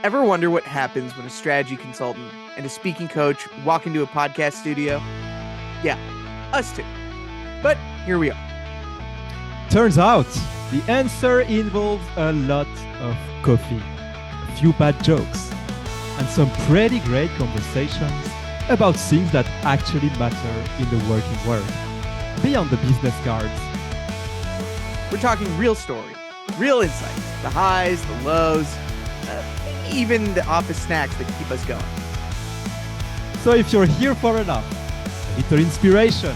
Ever wonder what happens when a strategy consultant and a speaking coach walk into a podcast studio? Yeah, us too. But here we are. Turns out the answer involves a lot of coffee, a few bad jokes, and some pretty great conversations about things that actually matter in the working world, beyond the business cards. We're talking real story, real insights, the highs, the lows, even the office snacks that keep us going. So if you're here for a laugh, a little inspiration,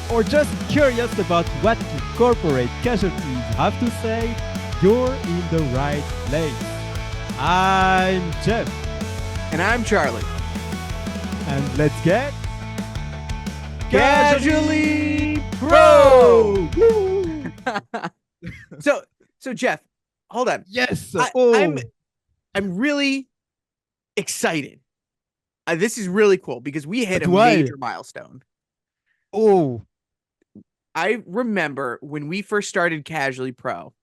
or just curious about what the corporate casualties have to say, you're in the right place. I'm Jeff. And I'm Charlie. And let's get Casually Pro! So Jeff, hold on. Yes. I'm really excited. This is really cool because we hit But a why? major milestone. Oh, I remember when we first started Casually Pro,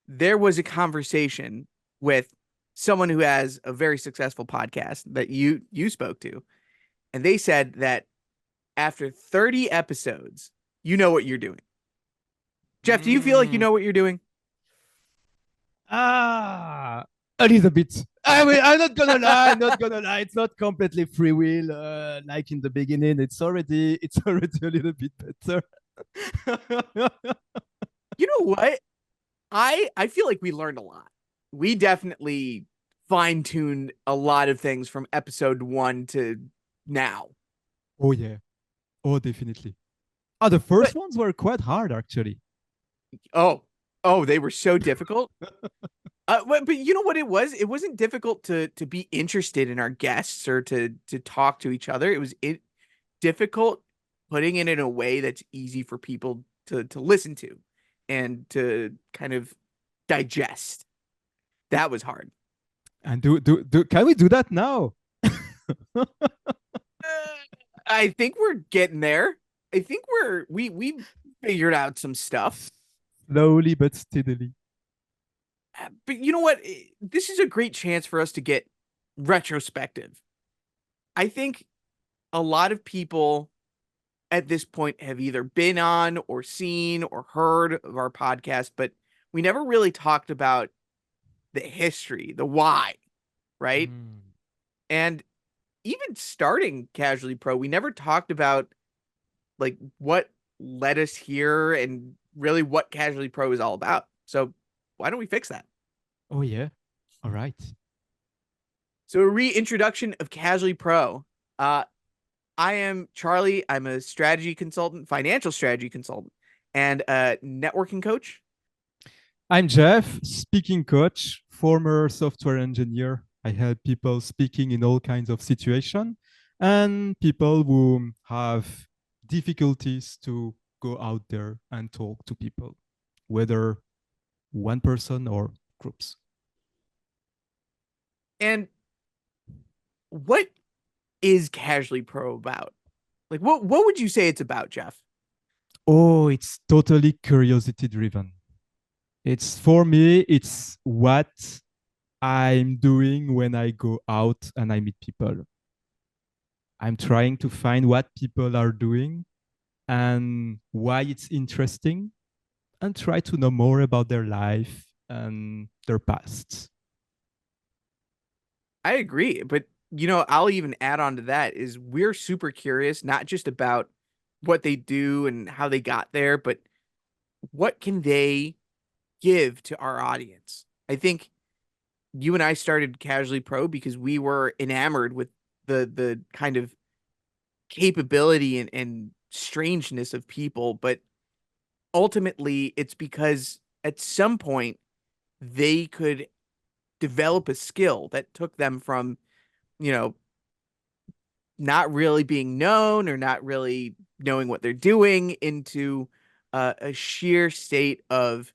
there was a conversation with someone who has a very successful podcast that you spoke to, and they said that after 30 episodes, you know what you're doing. Jeff, do you feel like you know what you're doing? a little bit. I mean, I'm not gonna lie. I'm not gonna lie. It's not completely free will. Like in the beginning, it's already a little bit better. You know what? I feel like we learned a lot. We definitely fine-tuned a lot of things from episode 1 to now. Oh yeah. Oh, definitely. The But first ones were quite hard, actually. oh, they were so difficult. But you know what it was? It wasn't difficult to be interested in our guests or to talk to each other. It was difficult putting it in a way that's easy for people to listen to and to kind of digest. That was hard. And do can we do that now? I think we're getting there. I think we figured out some stuff. Slowly but steadily. But you know what? This is a great chance for us to get retrospective. I think a lot of people at this point have either been on or seen or heard of our podcast, but we never really talked about the history, the why, right? Mm. And even starting Casually Pro, we never talked about like what led us here and really what Casually Pro is all about. So why don't we fix that? Oh yeah. All right. So a reintroduction of Casually Pro. I am Charlie. I'm a strategy consultant, financial strategy consultant, and a networking coach. I'm Jeff, speaking coach, former software engineer. I help people speaking in all kinds of situations and people who have difficulties to go out there and talk to people, whether one person or groups. And what is Casually Pro about? Like what would you say it's about, Jeff? Oh, it's totally curiosity driven. It's for me, it's what I'm doing when I go out and I meet people. I'm trying to find what people are doing and why it's interesting and try to know more about their life and their past. I agree, but I'll even add on to that is we're super curious, not just about what they do and how they got there, but what can they give to our audience. I think you and I started Casually Pro because we were enamored with the kind of capability and strangeness of people, but ultimately it's because at some point they could develop a skill that took them from, you know, not really being known or not really knowing what they're doing into a sheer state of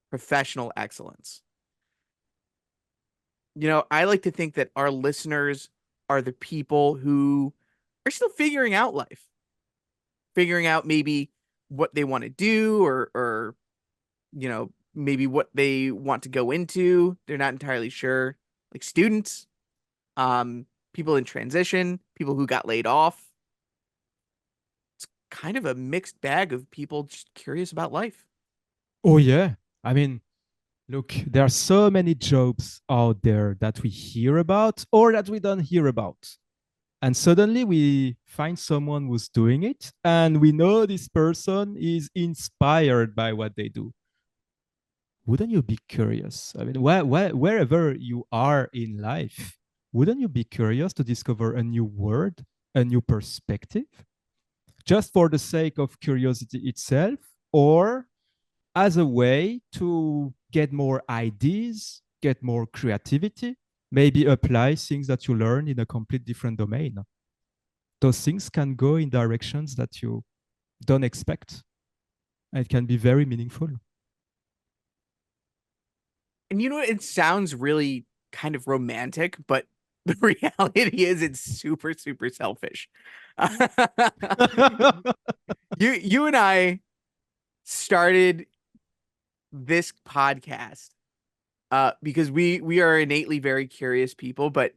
professional excellence. I like to think that our listeners are the people who are still figuring out life, figuring out maybe what they want to do or maybe what they want to go into. They're not entirely sure. Like students, people in transition, people who got laid off. Kind of a mixed bag of people just curious about life. Oh, yeah. I mean, look, there are so many jobs out there that we hear about or that we don't hear about. And suddenly we find someone who's doing it, and we know this person is inspired by what they do. Wouldn't you be curious? I mean, wherever you are in life, wouldn't you be curious to discover a new word, a new perspective, just for the sake of curiosity itself, or as a way to get more ideas, get more creativity, maybe apply things that you learn in a complete different domain? Those things can go in directions that you don't expect. And it can be very meaningful. And it sounds really kind of romantic, but the reality is it's super, super selfish. You and I started this podcast because we are innately very curious people, but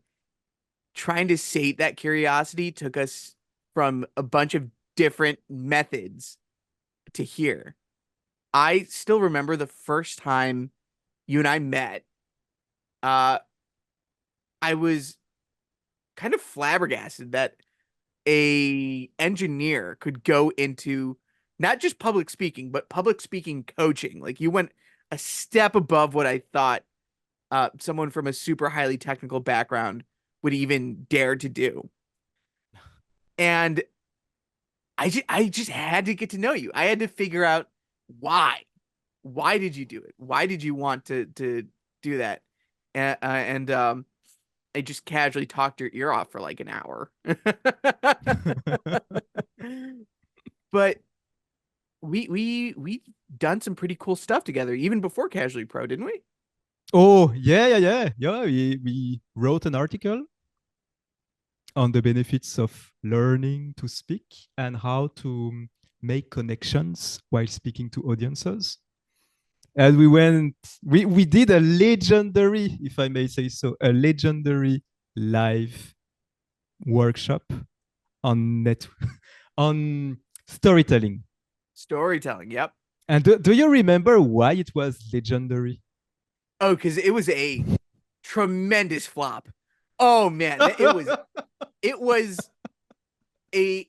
trying to sate that curiosity took us from a bunch of different methods to here. I still remember the first time you and I met. Uh, I was kind of flabbergasted that a engineer could go into not just public speaking, but public speaking coaching. Like you went a step above what I thought someone from a super highly technical background would even dare to do. And I just had to get to know you. I had to figure out why. Why did you do it? Why did you want to do that? And I just casually talked your ear off for like an hour. But we done some pretty cool stuff together even before Casually Pro, didn't we? Oh, yeah, yeah, yeah. Yeah, we wrote an article on the benefits of learning to speak and how to make connections while speaking to audiences. And we did a legendary, if I may say so, a legendary live workshop on net on storytelling. Storytelling, yep. And do you remember why it was legendary? Oh, because it was a tremendous flop. Oh man, it was a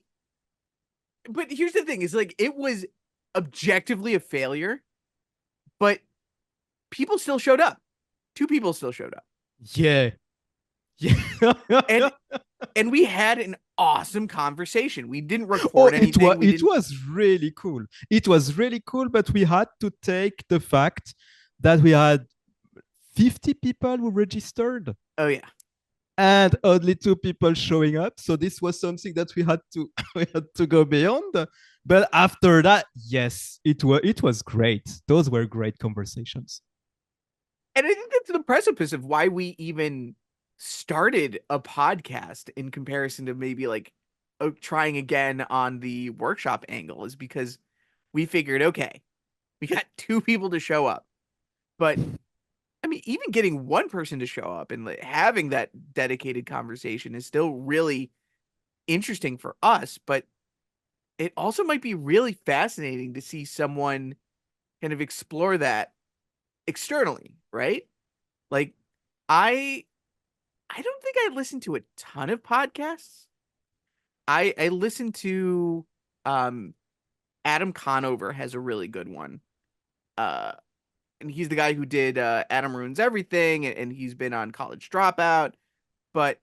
but here's the thing, is like it was objectively a failure, but people still showed up. Two people still showed up. Yeah. Yeah. And and we had an awesome conversation. We didn't Oh, record it was anything. We it didn't. was really cool. It was really cool, but we had to take the fact that we had 50 people who registered Oh yeah. and only two people showing up. So this was something that we had to we had to go beyond. But after that, yes, it was great. Those were great conversations. And I think that's the precipice of why we even started a podcast in comparison to maybe like trying again on the workshop angle, is because we figured, okay, we got two people to show up. But I mean, even getting one person to show up and like, having that dedicated conversation is still really interesting for us. But it also might be really fascinating to see someone kind of explore that externally, right? Like I I don't think I listen to a ton of podcasts. I listen to um Adam Conover has a really good one. Uh and he's the guy who did Adam Ruins Everything, and he's been on College Dropout, but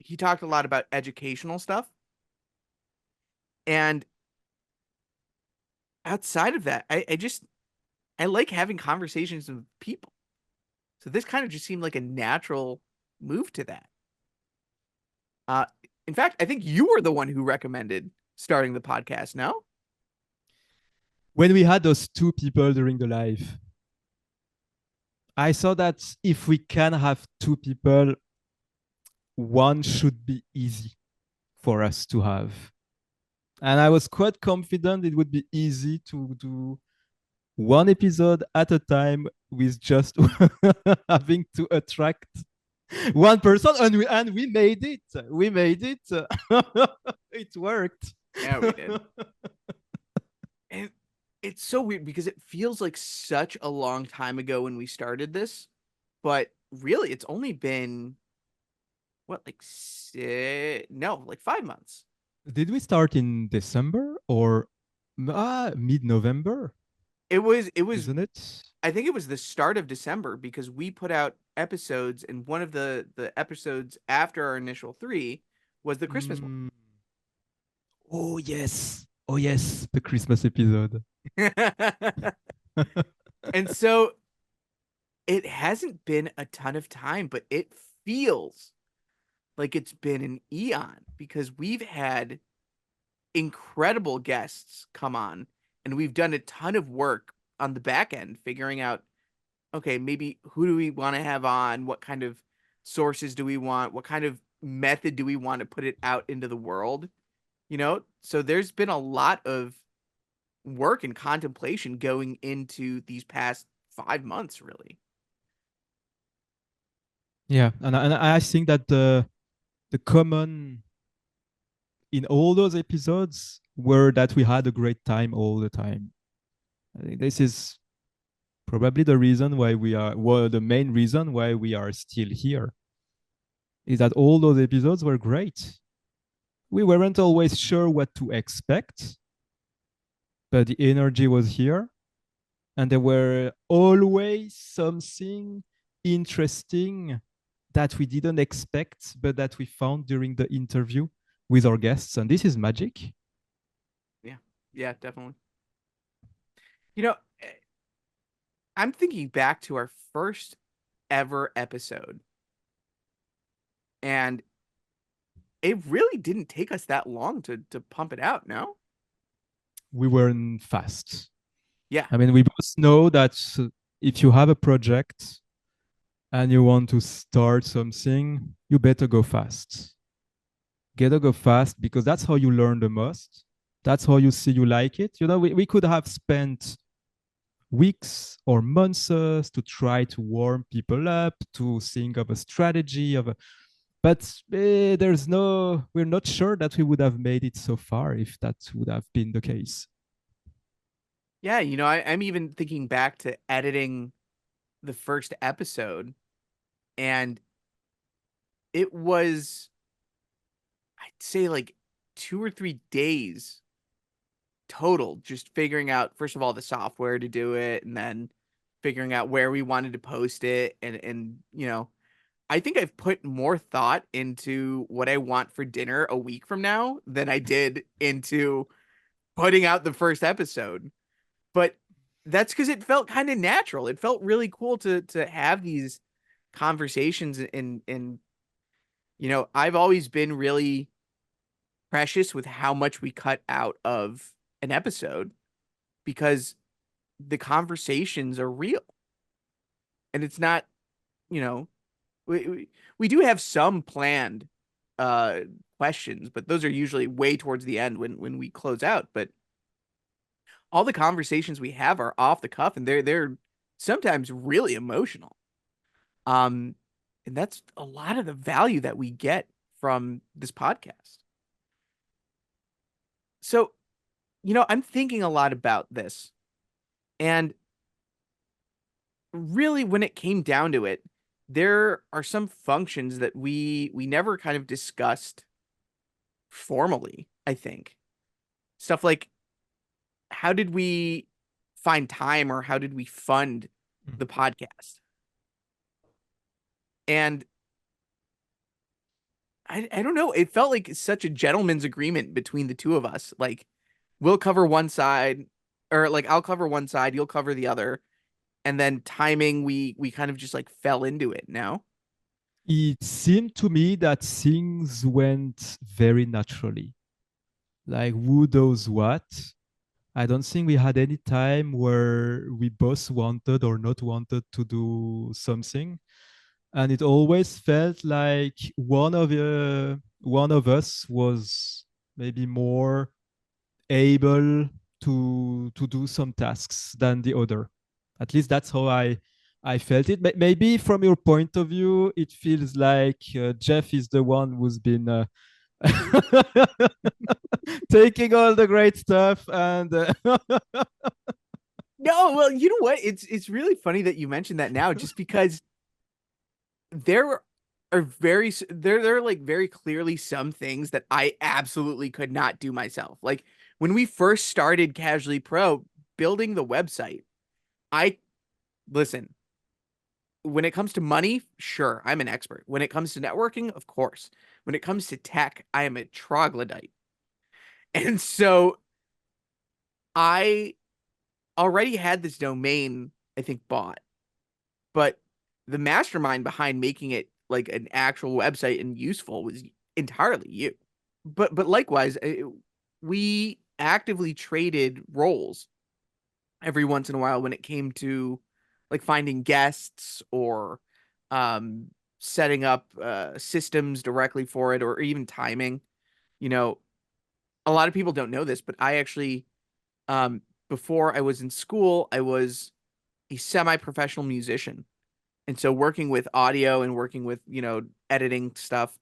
he talked a lot about educational stuff. And outside of that, I like having conversations with people. So this kind of just seemed like a natural move to that. Uh, in fact, I think you were the one who recommended starting the podcast. No? When we had those two people during the live, I saw that if we can have two people, one should be easy for us to have. And I was quite confident it would be easy to do one episode at a time with just having to attract One person, and we made it. We made it. It worked. Yeah, we did. And it's so weird because it feels like such a long time ago when we started this, but really it's only been what, like no, like 5 months. Did we start in December or mid-November? It was Isn't it? I think it was the start of December because we put out episodes, and one of the episodes after our initial three was the Christmas Mm. Oh yes. Oh yes, the Christmas episode. one. And so it hasn't been a ton of time, but it feels like it's been an eon because we've had incredible guests come on, and we've done a ton of work on the back end figuring out, okay, maybe who do we want to have on? What kind of sources do we want? What kind of method do we want to put it out into the world? So there's been a lot of work and contemplation going into these past 5 months, really. Yeah, and I think that the common in all those episodes were that we had a great time all the time. I think this is probably the reason why we are, well, the main reason why we are still here is that all those episodes were great. We weren't always sure what to expect, but the energy was here, and there were always something interesting that we didn't expect, but that we found during the interview with our guests. And this is magic. Yeah. Yeah, definitely. You know, I'm thinking back to our first ever episode, and it really didn't take us that long to pump it out, no? We weren't fast. Yeah. I mean, we both know that if you have a project and you want to start something, you better go fast. Gotta go fast because that's how you learn the most. That's how you see you like it. We could have spent weeks or months to try to warm people up, to think of a strategy but we're not sure that we would have made it so far if that would have been the case. Yeah, I'm even thinking back to editing the first episode, and it was, I'd say, like 2 or 3 days total, just figuring out, first of all, the software to do it, and then figuring out where we wanted to post it. And I think I've put more thought into what I want for dinner a week from now than I did into putting out the first episode. But that's because it felt kind of natural. It felt really cool to have these conversations, and I've always been really precious with how much we cut out of an episode because the conversations are real, and it's not, you know, we do have some planned uh questions, but those are usually way towards the end when we close out. But all the conversations we have are off the cuff, and they're sometimes really emotional. Um, and that's a lot of the value that we get from this podcast. So, I'm thinking a lot about this, and really when it came down to it, there are some functions that we never kind of discussed formally, I think. Stuff like, how did we find time, or how did we fund Mm. the podcast? And I don't know. It felt like such a gentleman's agreement between the two of us. Like, we'll cover one side, or like I'll cover one side, you'll cover the other. And then timing, we kind of just like fell into it now. It seemed to me that things went very naturally. Like who knows what? I don't think we had any time where we both wanted or not wanted to do something, and it always felt like one of us was maybe more able to do some tasks than the other. At least that's how I felt it. Maybe from your point of view, it feels like Jeff is the one who's been taking all the great stuff and No, well, you know what? It's really funny that you mentioned that now, just because there there are like very clearly some things that I absolutely could not do myself. Like when we first started Casually Pro building the website, I listen, when it comes to money, sure, I'm an expert. When it comes to networking, of course. When it comes to tech, I am a troglodyte. And so I already had this domain, I think, bought, but the mastermind behind making it like an actual website and useful was entirely you. But likewise, we actively traded roles every once in a while when it came to like finding guests or um setting up systems directly for it, or even timing. You know, a lot of people don't know this, but I actually um before I was in school, I was a semi-professional musician. And so working with audio and working with, editing stuff,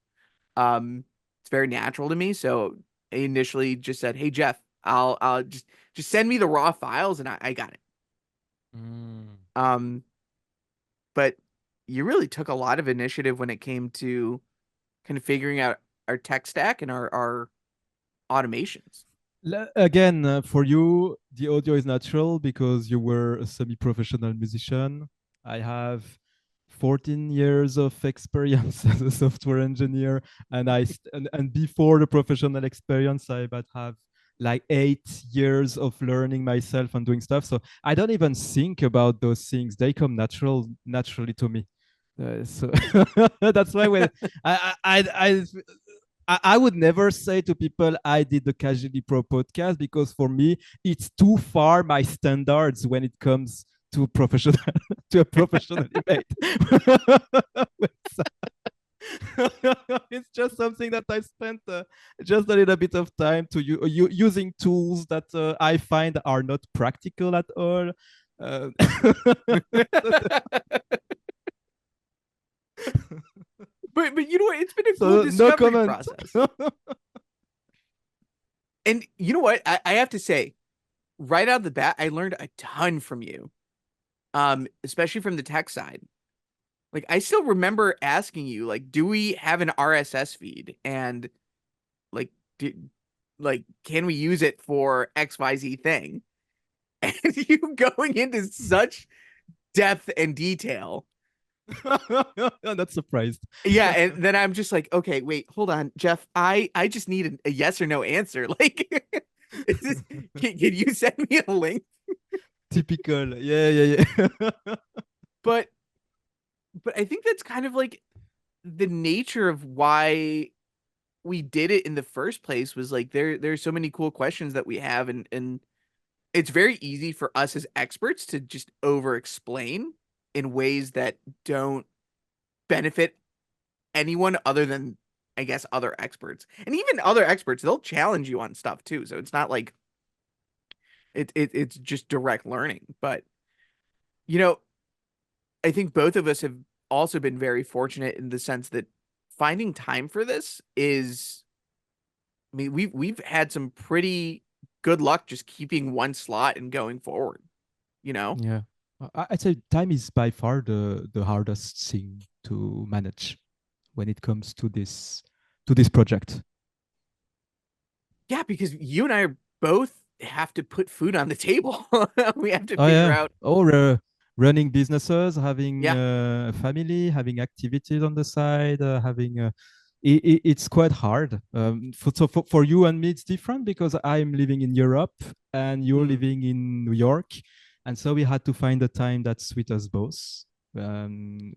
it's very natural to me. So I initially just said, "Hey Jeff, I'll just send me the raw files and I got it." Mm. Um, but you really took a lot of initiative when it came to kind of figuring out our tech stack and our automations. Again, for you, the audio is natural because you were a semi-professional musician. I have 14 years of experience as a software engineer, and and before the professional experience, I might have like 8 years of learning myself and doing stuff. So I don't even think about those things; they come naturally to me. So that's why when I would never say to people I did the Casually Pro podcast, because for me it's too far my standards when it comes to professional to a professionally made website. It's just something that I spent just a little bit of time to using tools that I find are not practical at all. Uh, But you know what? It's been a cool so no discovery comment. process. And you know what? I have to say, right out of the bat, I learned a ton from you. Especially from the tech side. Like I still remember asking you, like, do we have an RSS feed? And like, can we use it for XYZ thing? And you going into such depth and detail. I'm not surprised. Yeah, and then I'm just like, okay, wait, hold on, Jeff. I just need a yes or no answer. Like, is this, can you send me a link? Typical. Yeah, yeah, yeah. But I think that's kind of like the nature of why we did it in the first place, was like there's so many cool questions that we have, and it's very easy for us as experts to just over explain in ways that don't benefit anyone other than, I guess, other experts. And even other experts, they'll challenge you on stuff too. So it's not like it's just direct learning. But you know, I think both of us have also been very fortunate in the sense that finding time for this is, I mean, we've had some pretty good luck just keeping one slot and going forward, you know? Yeah. I'd say time is by far the hardest thing to manage when it comes to this project. Yeah, because you and I are both have to put food on the table. We have to Oh figure yeah. out, Or running businesses, having yeah. a family, having activities on the side, having it's quite hard. For you and me, it's different because I'm living in Europe and you're Mm. living in New York, and so we had to find a time that suits us both. Um,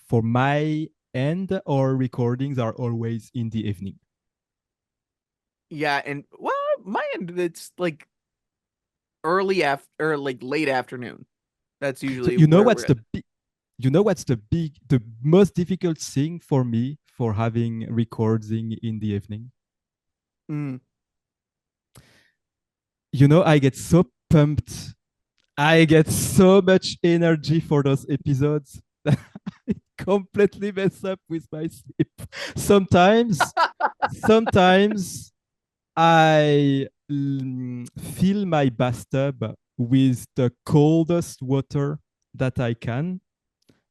for my end, our recordings are always in the evening. Yeah, and well, my end, it's like early after, or like late afternoon. That's So usually where we're at. you know what's the most difficult thing for me for having recording in the evening? Mm. You know, I get so pumped I get so much energy for those episodes that it completely mess up with my sleep. Sometimes, sometimes I fill my bathtub with the coldest water that I can,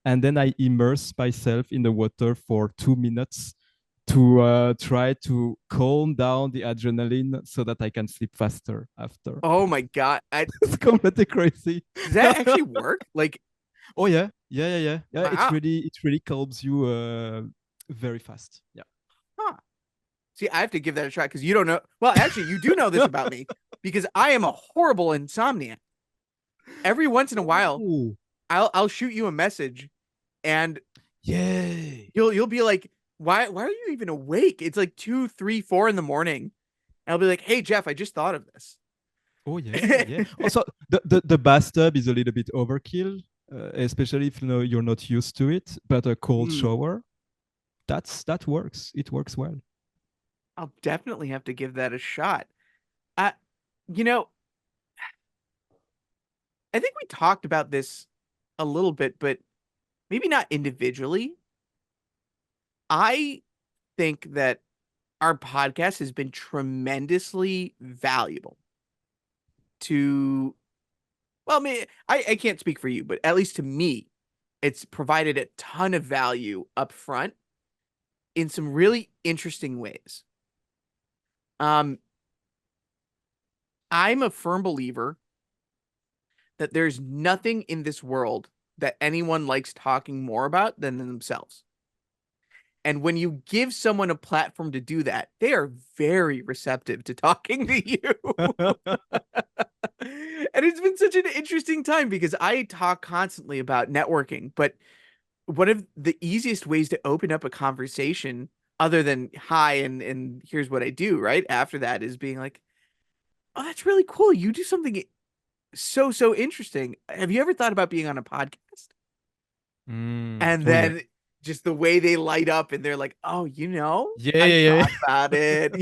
and then I immerse myself in the water for 2 minutes to try to calm down the adrenaline so that I can sleep faster after. Oh my God. It's completely crazy. Does that actually work? Like, Oh yeah, yeah. wow. It really calms you very fast. Yeah. Huh. See, I have to give that a try because you don't know. Well, actually, you do know this about me because I am a horrible insomniac. Every once in a while, Oh, I'll shoot you a message and yay. you'll be like, why are you even awake? It's like 2, 3, 4 in the morning. And I'll be like, hey Jeff, I just thought of this. Oh yeah. Also, the bathtub is a little bit overkill, especially if you know you're not used to it. But a cold Hmm. shower, that works. It works well. I'll definitely have to give that a shot. I, you know, I think we talked about this a little bit, but maybe not individually. I think that our podcast has been tremendously valuable to, well, I can't speak for you, but at least to me, it's provided a ton of value up front in some really interesting ways. Um, I'm a firm believer that there's nothing in this world that anyone likes talking more about than themselves. And when you give someone a platform to do that, they are very receptive to talking to you. And it's been such an interesting time because I talk constantly about networking, but one of the easiest ways to open up a conversation other than hi and here's what I do, right? After that is being like, "Oh, that's really cool. You do something so interesting. Have you ever thought about being on a podcast?" And Oh yeah. then just the way they light up and they're like, "Oh, I've Yeah. thought about it."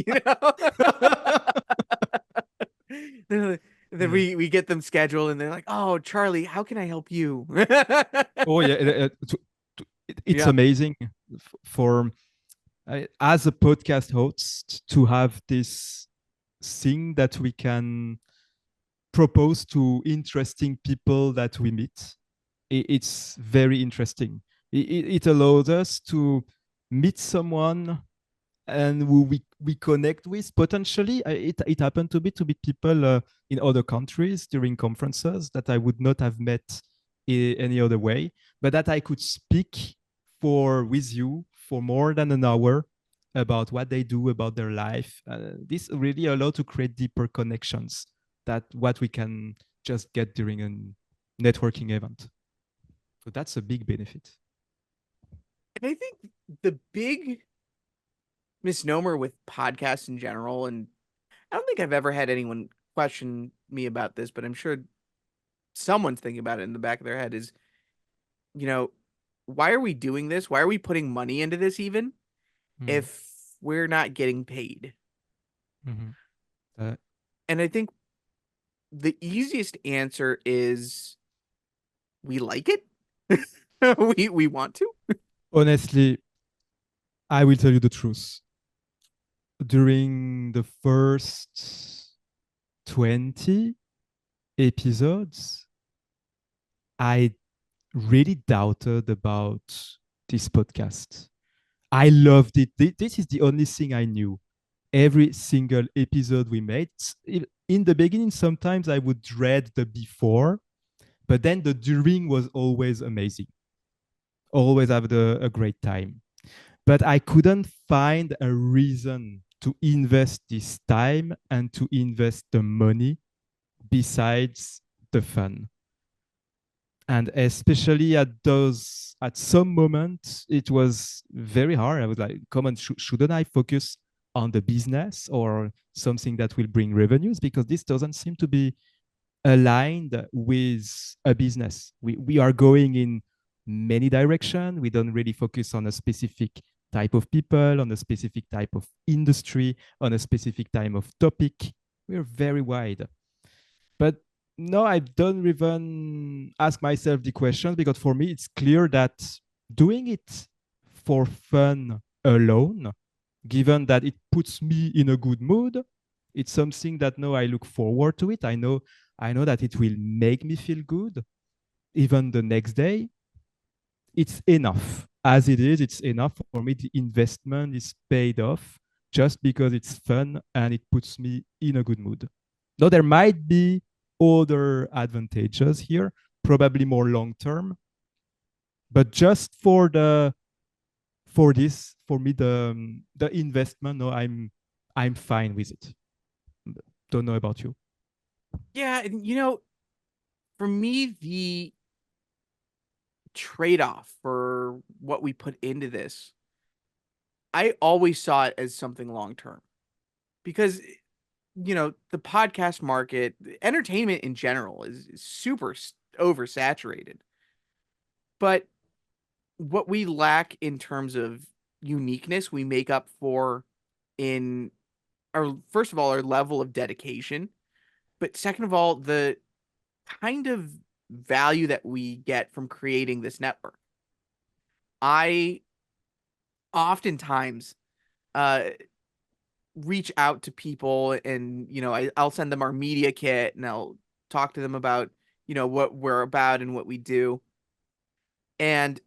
Then Mm. we get them scheduled and they're like, "Oh, Charlie, how can I help you?" Oh yeah. It's Yeah. amazing for as a podcast host to have this thing that we can propose to interesting people that we meet. It's very interesting. It allows us to meet someone and who we connect with potentially. It happened to me to meet people in other countries during conferences that I would not have met any other way, but that I could speak for with you for more than an hour about what they do, about their life. This really allow to create deeper connections that what we can just get during a networking event. So that's a big benefit. And I think the big misnomer with podcasts in general, and I don't think I've ever had anyone question me about this, but I'm sure someone's thinking about it in the back of their head is, you know, why are we doing this? Why are we putting money into this even Mm. if we're not getting paid? Mm-hmm. Uh, And I think the easiest answer is we like it. We want to. Honestly, I will tell you the truth. During the first 20 episodes, I really doubted about this podcast. I loved it. This is the only thing I knew. Every single episode we made, in the beginning, sometimes I would dread the before, but then the during was always amazing. Always have a great time. But I couldn't find a reason to invest this time and to invest the money besides the fun. And especially at some moments, it was very hard. I was like, come on, shouldn't I focus on the business or something that will bring revenues? Because this doesn't seem to be aligned with a business. We are going in many directions. We don't really focus on a specific type of people, on a specific type of industry, on a specific type of topic. We're very wide. But no, I don't even ask myself the questions because for me it's clear that doing it for fun alone, given that it puts me in a good mood, it's something that no, I look forward to it. I know that it will make me feel good even the next day. It's enough. As it is, it's enough for me. The investment is paid off just because it's fun and it puts me in a good mood. Now, there might be other advantages here, probably more long term, but just for this, for me, the investment, no, I'm fine with it. Don't know about you. Yeah, and for me, the trade-off for what we put into this, I always saw it as something long term because the podcast market, entertainment in general is super oversaturated. But what we lack in terms of uniqueness, we make up for in our first of all our level of dedication, but second of all the kind of value that we get from creating this network. I oftentimes uh reach out to people and I'll send them our media kit and I'll talk to them about what we're about and what we do. And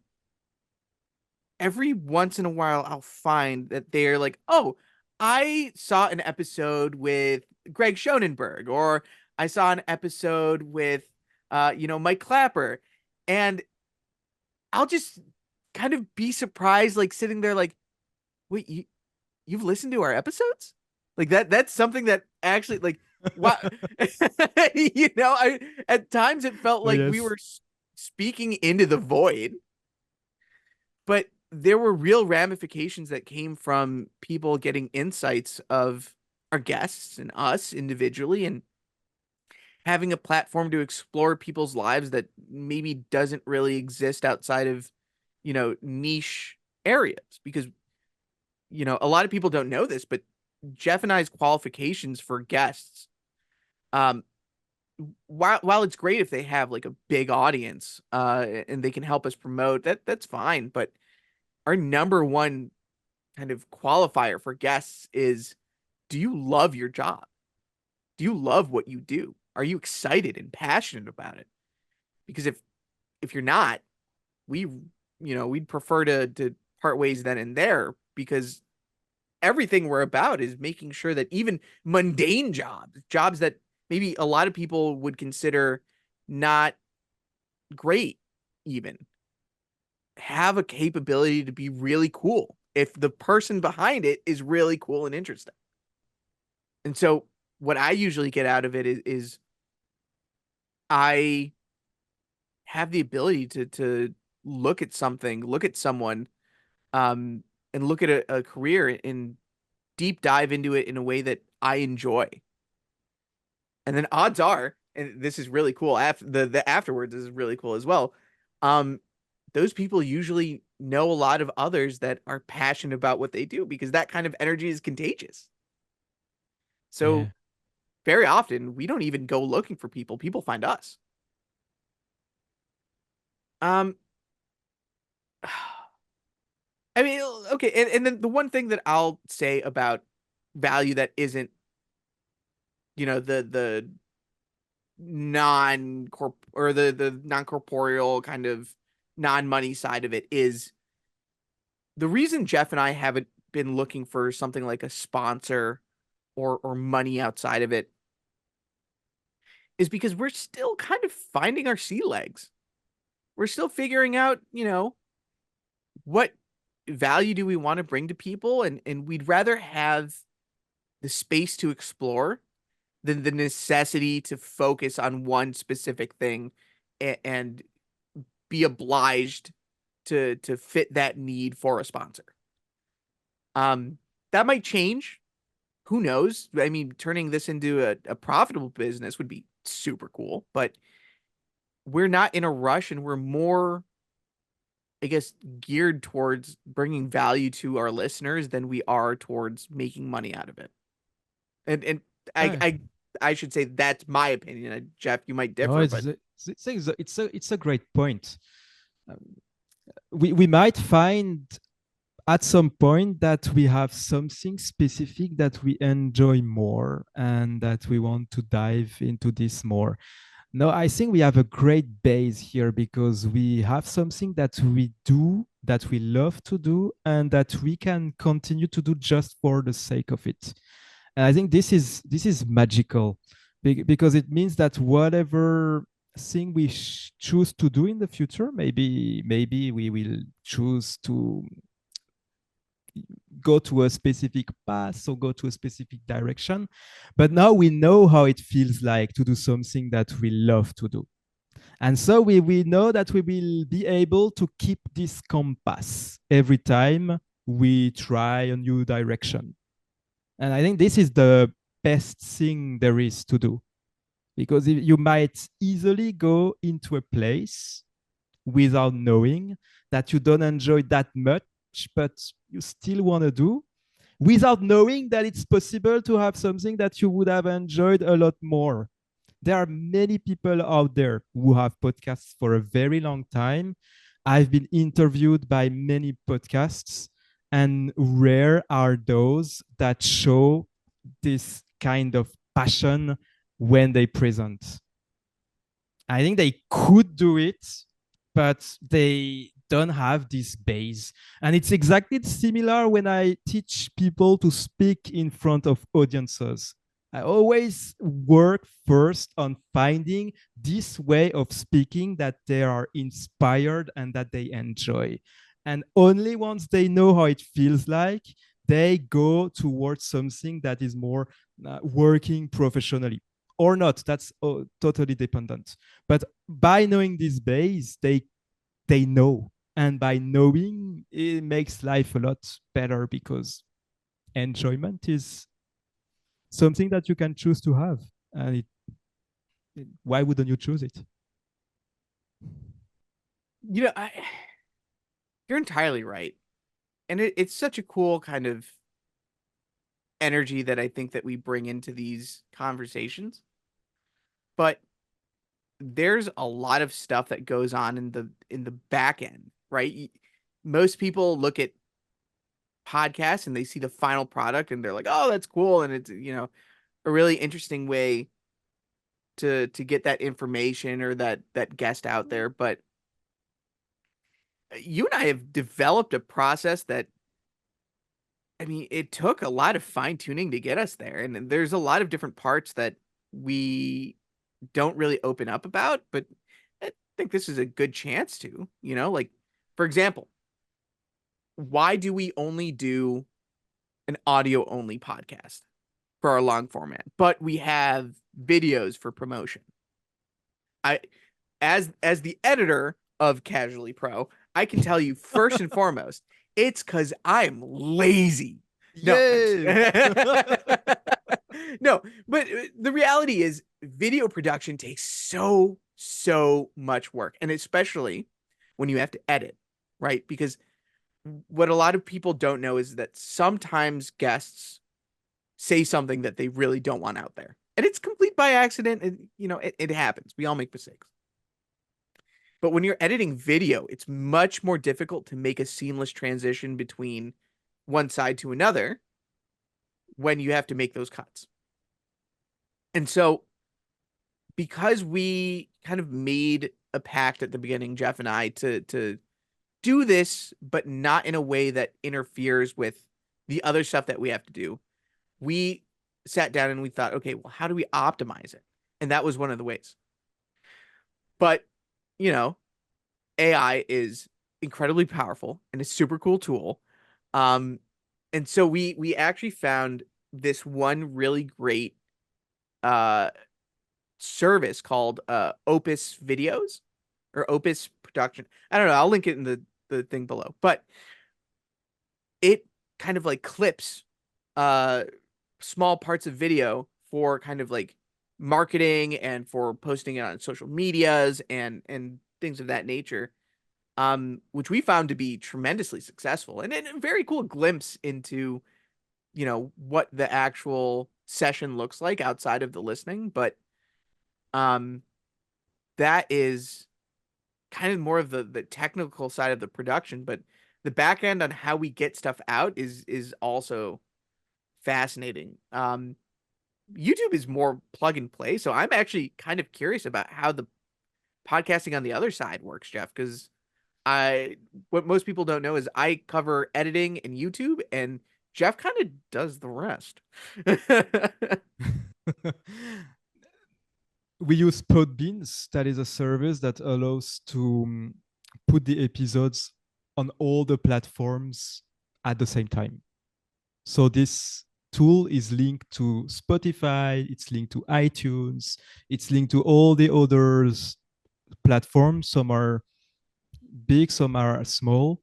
every once in a while I'll find that they're like, "Oh, I saw an episode with Greg Schonenberg," or "I saw an episode with Mike Clapper." And I'll just kind of be surprised, like sitting there like, "Wait, you've listened to our episodes?" Like that's something that actually like wow. I at times it felt Oh, like we were yes. speaking into the void, but there were real ramifications that came from people getting insights of our guests and us individually and having a platform to explore people's lives that maybe doesn't really exist outside of niche areas because a lot of people don't know this, but Jeff and I's qualifications for guests, um, while it's great if they have like a big audience, and they can help us promote that's fine. But our number one kind of qualifier for guests is, do you love your job? Do you love what you do? Are you excited and passionate about it? Because if you're not, we'd prefer to part ways then and there because everything we're about is making sure that even mundane jobs that maybe a lot of people would consider not great, even have a capability to be really cool if the person behind it is really cool and interesting. And so, what I usually get out of it is I have the ability to look at something, look at someone, um, and look at a career and deep dive into it in a way that I enjoy. And then odds are, and this is really cool. After the afterwards is really cool as well. Um, those people usually know a lot of others that are passionate about what they do because that kind of energy is contagious. So Yeah. very often we don't even go looking for people; people find us. Um, I mean, okay, and then the one thing that I'll say about value that isn't, the non-corp or the non-corporeal kind of non-money side of it is the reason Jeff and I haven't been looking for something like a sponsor or money outside of it is because we're still kind of finding our sea legs. We're still figuring out, what value do we want to bring to people and we'd rather have the space to explore than the necessity to focus on one specific thing and be obliged to fit that need for a sponsor. Um, that might change. Who knows? I mean, turning this into a profitable business would be super cool, but we're not in a rush and we're more, I guess, geared towards bringing value to our listeners than we are towards making money out of it. And I Ah, I I should say that's my opinion. Jeff, you might No, differ, but it's a great point. Um, we might find at some point that we have something specific that we enjoy more and that we want to dive into this more. No, I think we have a great base here because we have something that we do, that we love to do, and that we can continue to do just for the sake of it. And I think this is magical because it means that whatever thing we choose to do in the future, maybe we will choose to go to a specific path or go to a specific direction. But now we know how it feels like to do something that we love to do. And so we know that we will be able to keep this compass every time we try a new direction. And I think this is the best thing there is to do because you might easily go into a place without knowing that you don't enjoy that much, but you still want to do without knowing that it's possible to have something that you would have enjoyed a lot more. There are many people out there who have podcasts for a very long time. I've been interviewed by many podcasts, and rare are those that show this kind of passion when they present. I think they could do it, but they don't have this base. And it's exactly similar when I teach people to speak in front of audiences. I always work first on finding this way of speaking that they are inspired and that they enjoy. And only once they know how it feels like, they go towards something that is more working professionally or not. That's totally dependent. But by knowing this base, they know, and by knowing, it makes life a lot better because enjoyment is something that you can choose to have, and why wouldn't you choose it? you know, you're entirely right. And it's such a cool kind of energy that I think that we bring into these conversations. But there's a lot of stuff that goes on in the back end, right? Most people look at podcasts and they see the final product and they're like, "Oh, that's cool," and it's a really interesting way to get that information or that guest out there. But you and I have developed a process that, I mean, it took a lot of fine tuning to get us there, and there's a lot of different parts that we don't really open up about, but I think this is a good chance to, like, for example, why do we only do an audio only podcast for our long format, but we have videos for promotion? I, as the editor of Casually Pro, I can tell you first and foremost, it's because I'm lazy. No, Yay! no, but the reality is video production takes so much work, and especially when you have to edit, right? Because what a lot of people don't know is that sometimes guests say something that they really don't want out there, and it's complete by accident, and it happens. We all make mistakes. But when you're editing video, it's much more difficult to make a seamless transition between one side to another when you have to make those cuts. And so, because we kind of made a pact at the beginning, Jeff and I, to do this, but not in a way that interferes with the other stuff that we have to do, we sat down and we thought, okay, well, how do we optimize it? And that was one of the ways. But, you know, AI is incredibly powerful and a super cool tool. Um, and so we actually found this one really great uh service called Opus Videos or Opus Production. I don't know. I'll link it in the thing below. But it kind of like clips uh small parts of video for kind of like marketing and for posting it on social medias and things of that nature, which we found to be tremendously successful and a very cool glimpse into what the actual session looks like outside of the listening, but um that is kind of more of the technical side of the production, but the back end on how we get stuff out is also fascinating. YouTube is more plug and play, so I'm actually kind of curious about how the podcasting on the other side works, Jeff, because I what most people don't know is I cover editing and YouTube, and Jeff kind of does the rest. We use Podbeans. That is a service that allows to put the episodes on all the platforms at the same time. So this tool is linked to Spotify, it's linked to iTunes, it's linked to all the others platforms. Some are big, some are small,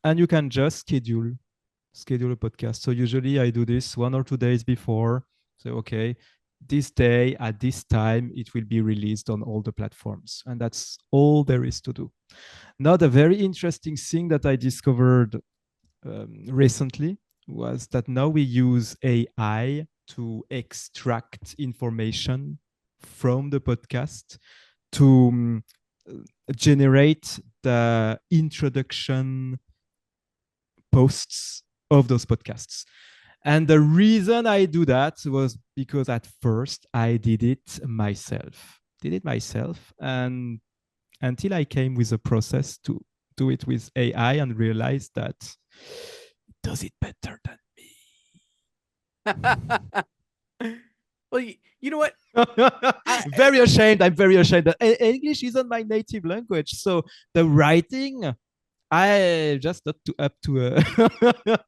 and you can just schedule a podcast. So usually I do this 1 or 2 days before. So okay, this day at this time it will be released on all the platforms, and that's all there is to do. Now, the very interesting thing that I discovered recently was that now we use AI to extract information from the podcast to generate the introduction posts of those podcasts. And the reason I do that was because at first I did it myself, and until I came with a process to do it with AI and realized that it does it better than Well, you know what? me. I Very ashamed. I'm very ashamed that English isn't my native language. So the writing, I just not to up to to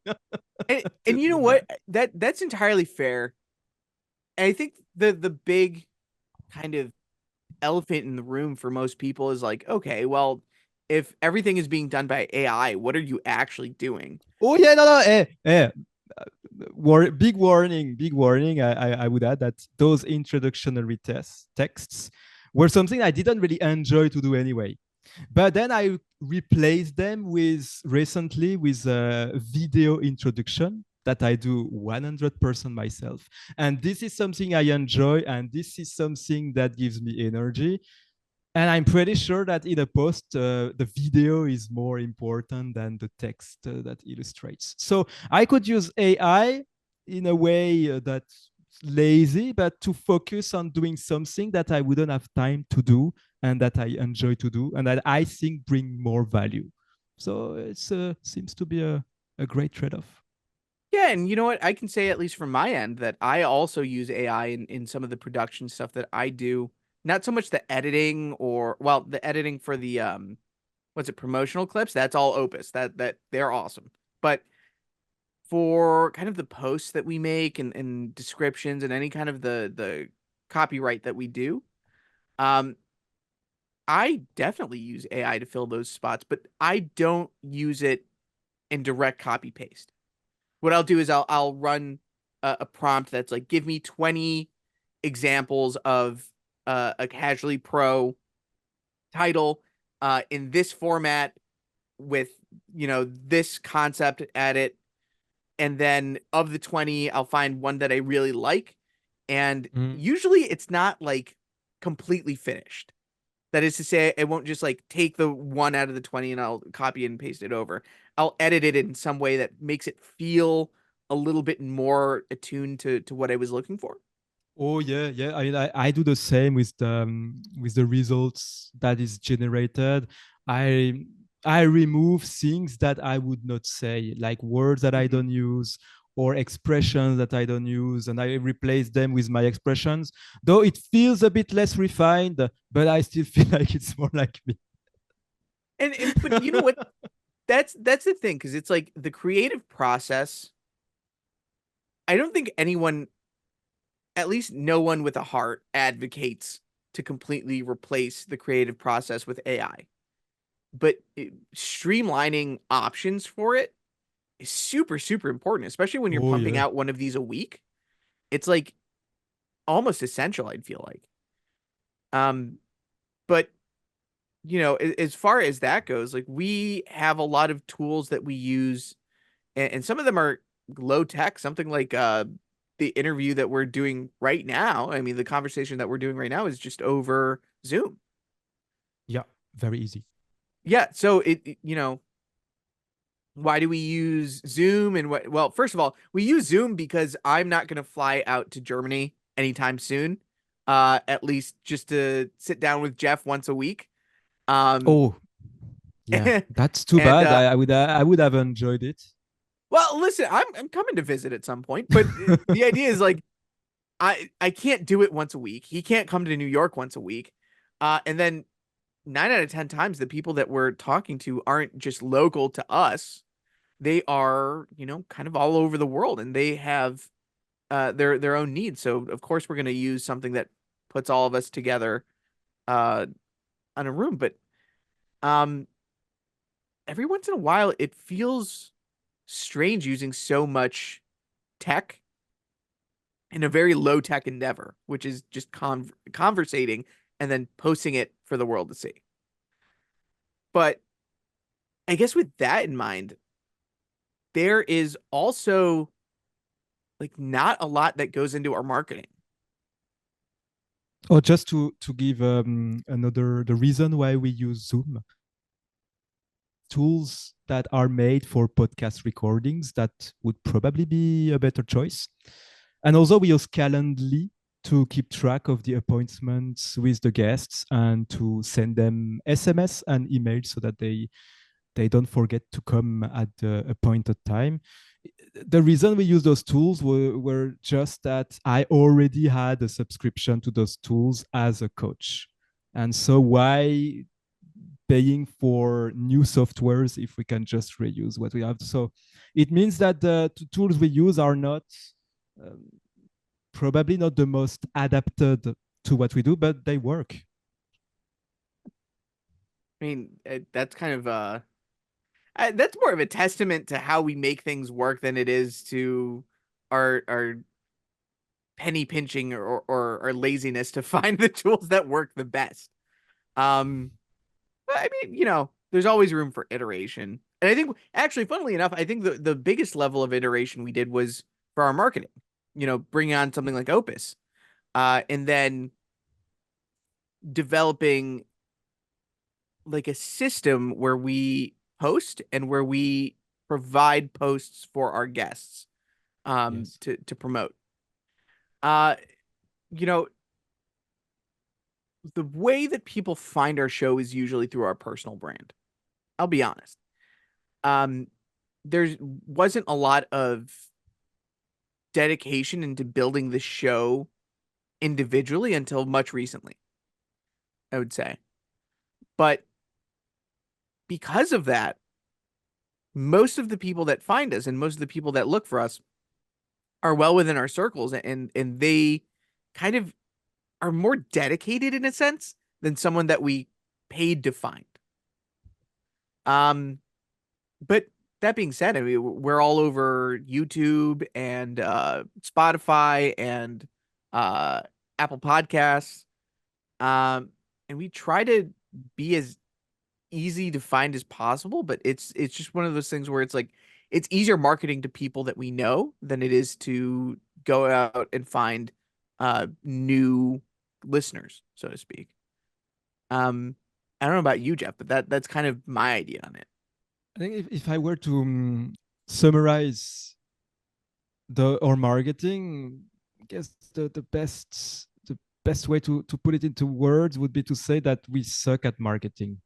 and you know do that. what? That's entirely fair. And I think the big kind of elephant in the room for most people is like, okay, well, if everything is being done by AI, what are you actually doing? Oh yeah, no, no, big warning, big warning. I would add that those introductory texts were something I didn't really enjoy to do anyway. But then I replaced them with recently with a video introduction that I do 100% myself. And this is something I enjoy, and this is something that gives me energy. And I'm pretty sure that in a post, the video is more important than the text that illustrates. So I could use AI in a way that's lazy, but to focus on doing something that I wouldn't have time to do and that I enjoy to do and that I think bring more value. So it seems to be a great trade-off. Yeah, and you know what? I can say at least from my end that I also use AI in some of the production stuff that I do. Not so much the editing or well, the editing for the what's it, promotional clips, that's all Opus. That they're awesome. But for kind of the posts that we make and descriptions and any kind of the copyright that we do, um, I definitely use AI to fill those spots, but I don't use it in direct copy paste. What I'll do is I'll run a prompt that's like, give me 20 examples of a casually pro title in this format with this concept at it, and then of the 20 I'll find one that I really like, and Mm. usually it's not like completely finished. That is to say, it won't just like take the one out of the 20 and I'll copy and paste it over. I'll edit it in some way that makes it feel a little bit more attuned to what I was looking for. Oh yeah, yeah. I mean, I do the same with the results that is generated. I I remove things that I would not say, like words that I Mhm. don't use or expressions that I don't use, and I replace them with my expressions. Though it feels a bit less refined, but I still feel like it's more like me. And but you know what? That's the thing, because it's like the creative process. I don't think anyone, at least no one with a heart, advocates to completely replace the creative process with AI. But streamlining options for it is super, super important, especially when you're Oh pumping yeah. out one of these a week. It's like almost essential, I'd feel like. Um, but as far as that goes, like we have a lot of tools that we use, and some of them are low tech, something like the interview that we're doing right now, I mean, the conversation that we're doing right now is just over Zoom. Yeah, very easy. Yeah. So why do we use Zoom and what? Well, first of all, we use Zoom because I'm not going to fly out to Germany anytime soon. At least just to sit down with Jeff once a week. Um, Oh, yeah, that's too and bad. I would have enjoyed it. well, listen, I'm coming to visit at some point, but the idea is like I can't do it once a week. He can't come to New York once a week. And then 9 out of 10 times, the people that we're talking to aren't just local to us. They are, kind of all over the world, and they have their own needs. So of course we're going to use something that puts all of us together uh, on a room. But um, every once in a while, it feels strange using so much tech in a very low tech endeavor, which is just conversating and then posting it for the world to see. But I guess with that in mind, there is also like not a lot that goes into our marketing. Or just to give another the reason why we use Zoom, tools that are made for podcast recordings that would probably be a better choice. And also we use Calendly to keep track of the appointments with the guests and to send them SMS and email so that they don't forget to come at the appointed time. The reason we use those tools were just that I already had a subscription to those tools as a coach. And so why paying for new softwares if we can just reuse what we have? So it means that the tools we use are not um, probably not the most adapted to what we do, but they work. I mean, that's kind of that's more of a testament to how we make things work than it is to our penny pinching or our laziness to find the tools that work the best. Um, but I mean, there's always room for iteration. And I think actually, funnily enough, I think the biggest level of iteration we did was for our marketing. Bringing on something like Opus, and then developing like a system where we post and where we provide posts for our guests Yes. to promote. Uh, you know, the way that people find our show is usually through our personal brand. I'll be honest. Um, there wasn't a lot of dedication into building the show individually until much recently, I would say. But because of that, most of the people that find us and most of the people that look for us are well within our circles, and they kind of are more dedicated in a sense than someone that we paid to find. Um, but that being said, I mean, we're all over YouTube and Spotify and uh, Apple Podcasts. Um, and we try to be as easy to find as possible, but it's just one of those things where it's like it's easier marketing to people that we know than it is to go out and find new listeners, so to speak. Um, I don't know about you, Jeff, but that's kind of my idea on it. I think if I were to summarize our marketing, I guess the best way to put it into words would be to say that we suck at marketing.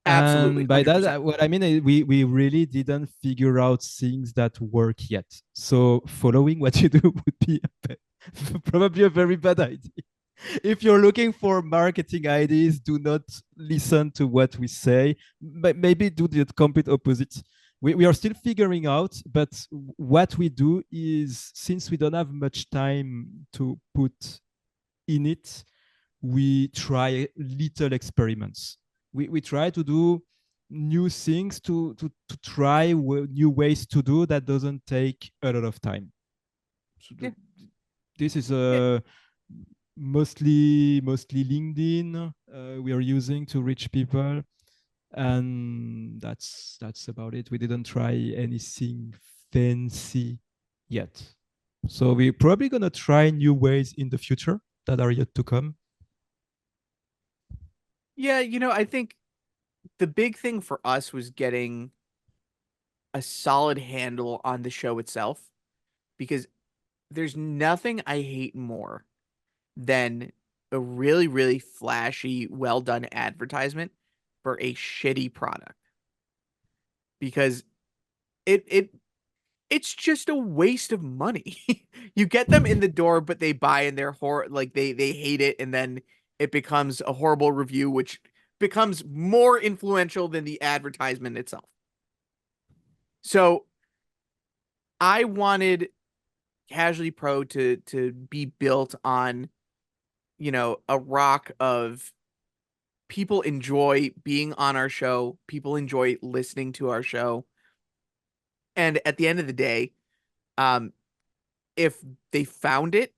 Absolutely, And by that, 100%. what I mean is we really didn't figure out things that work yet. So following what you do would be probably a very bad idea. If you're looking for marketing ideas, do not listen to what we say. But maybe do the complete opposite. We are still figuring out, but what we do is since we don't have much time to put in it, we try little experiments. We try to do new things to try new ways to do that doesn't take a lot of time. So Yeah, this is yeah, mostly LinkedIn we are using to reach people, and that's about it. We didn't try anything fancy yet. So we're probably gonna try new ways in the future that are yet to come. Yeah, I think the big thing for us was getting a solid handle on the show itself because there's nothing I hate more than a really, really flashy, well done advertisement for a shitty product because it it's just a waste of money. You get them in the door, but they buy and they're like they hate it, and then it becomes a horrible review, which becomes more influential than the advertisement itself. So I wanted Casually Pro to be built on, a rock of people enjoy being on our show, people enjoy listening to our show. And at the end of the day, um, if they found it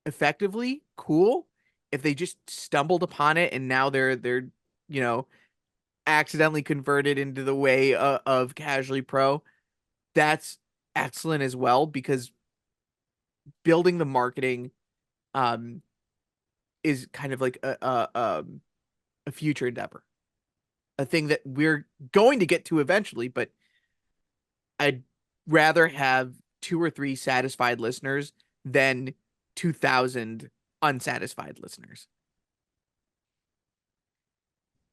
effectively, cool. If they just stumbled upon it and now they're you know accidentally converted into the way of Casually Pro, that's excellent as well because building the marketing um is kind of like a future endeavor, a thing that we're going to get to eventually, but I'd rather have two or three satisfied listeners than 2,000 unsatisfied listeners.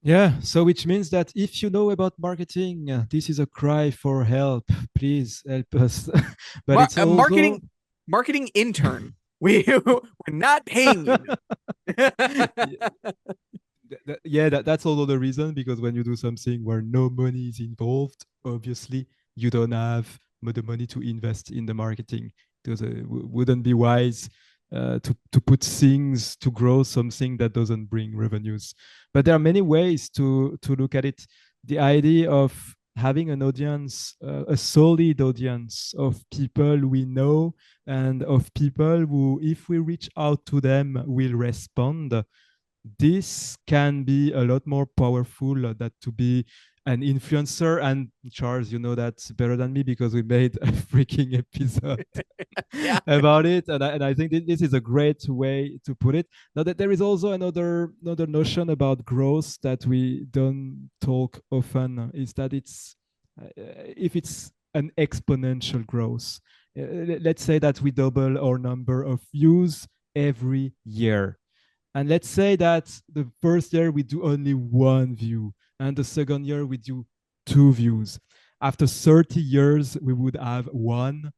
Yeah, so which means that if you know about marketing, this is a cry for help. Please help us. But Mar- it's a also marketing marketing intern. We're not paying you. yeah, that's also the reason, because when you do something where no money is involved, obviously you don't have the money to invest in the marketing, because it wouldn't be wise to put things to grow something that doesn't bring revenues. But there are many ways to look at it. The idea of having an audience, a solid audience of people we know, and of people who, if we reach out to them, will respond. This can be a lot more powerful than to be an influencer. And Charles, you know that better than me because we made a freaking episode Yeah. about it, and I think this is a great way to put it. Now that there is also another notion about growth that we don't talk often, is that it's if it's an exponential growth. Let's say that we double our number of views every year, and let's say that the first year we do only one view, and the second year we do two views. After 30 years, we would have 1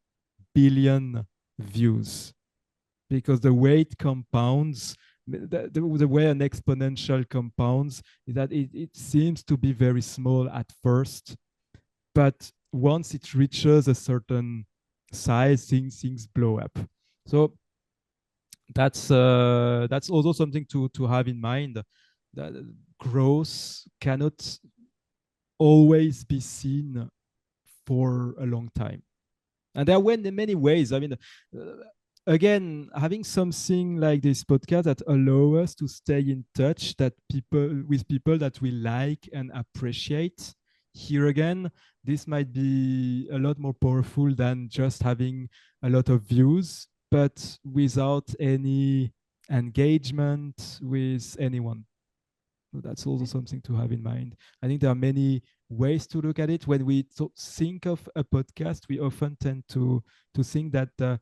billion views, because the way it compounds, the way an exponential compounds, is that it seems to be very small at first, but once it reaches a certain size, things blow up. So that's also something to have in mind, that growth cannot always be seen for a long time, and there are many ways. I mean, again, having something like this podcast that allow us to stay in touch, that people with people that we like and appreciate. Here again, this might be a lot more powerful than just having a lot of views, but without any engagement with anyone. So that's also something to have in mind. I think there are many ways to look at it. When we think of a podcast, we often tend to think that the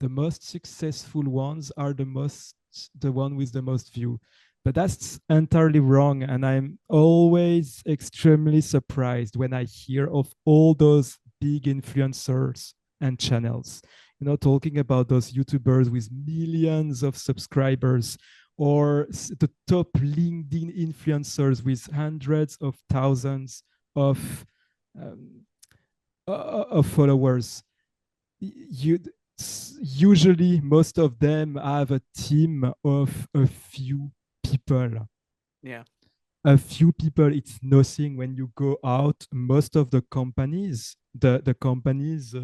most successful ones are the one with the most view, but that's entirely wrong. And I'm always extremely surprised when I hear of all those big influencers and channels, talking about those YouTubers with millions of subscribers, or the top LinkedIn influencers with hundreds of thousands of um, of followers. You Usually most of them have a team of a few people. Yeah. A few people, it's nothing. When you go out, most of the companies, the companies,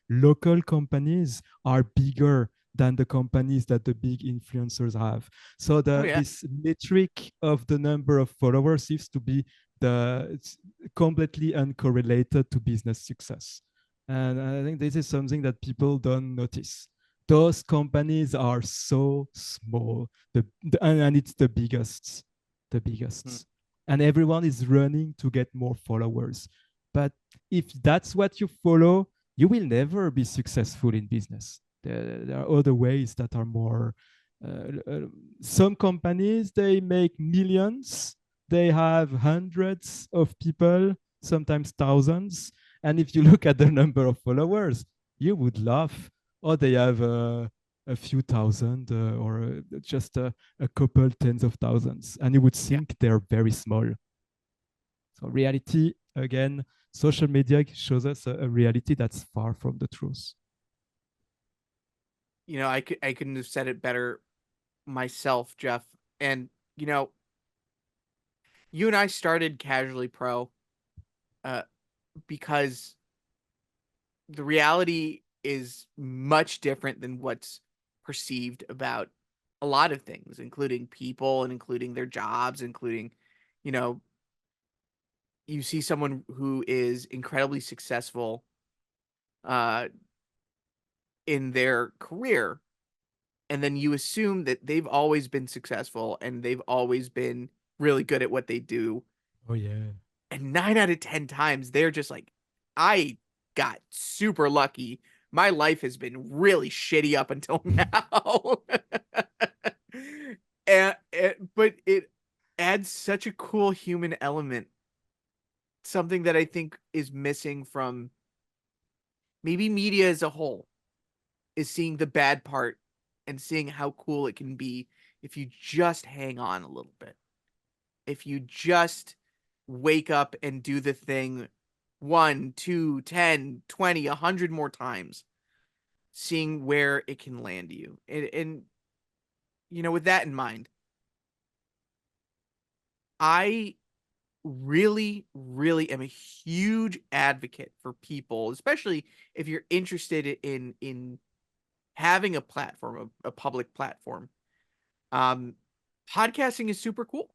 local companies, are bigger than the companies that the big influencers have. So Oh yeah. this metric of the number of followers seems to be it's completely uncorrelated to business success, and I think this is something that people don't notice. those companies are so small. And it's the Hmm. biggest. And everyone is running to get more followers. But if that's what you follow, you will never be successful in business. There are other ways that are more. Some companies they make millions. They have hundreds of people, sometimes thousands. And if you look at the number of followers, you would laugh. Oh, they have a few thousand or just a couple tens of thousands, and you would Yeah. think they're very small. So reality, again, social media shows us a reality that's far from the truth. I couldn't have said it better myself, Jeff. And you know, you and I started Casually Pro uh because the reality is much different than what's perceived about a lot of things, including people and including their jobs, including, you know, you see someone who is incredibly successful uh in their career, and then you assume that they've always been successful and they've always been really good at what they do. Oh yeah. And 9 out of 10 times they're just like, I got super lucky. My life has been really shitty up until now. But it adds such a cool human element, something that I think is missing from maybe media as a whole, is seeing the bad part and seeing how cool it can be if you just hang on a little bit. If you just wake up and do the thing 1, 2, 10, 20, 100 more times, seeing where it can land you. And with that in mind, I really, really am a huge advocate for people, especially if you're interested in having a platform, a public platform. Um, Podcasting is super cool.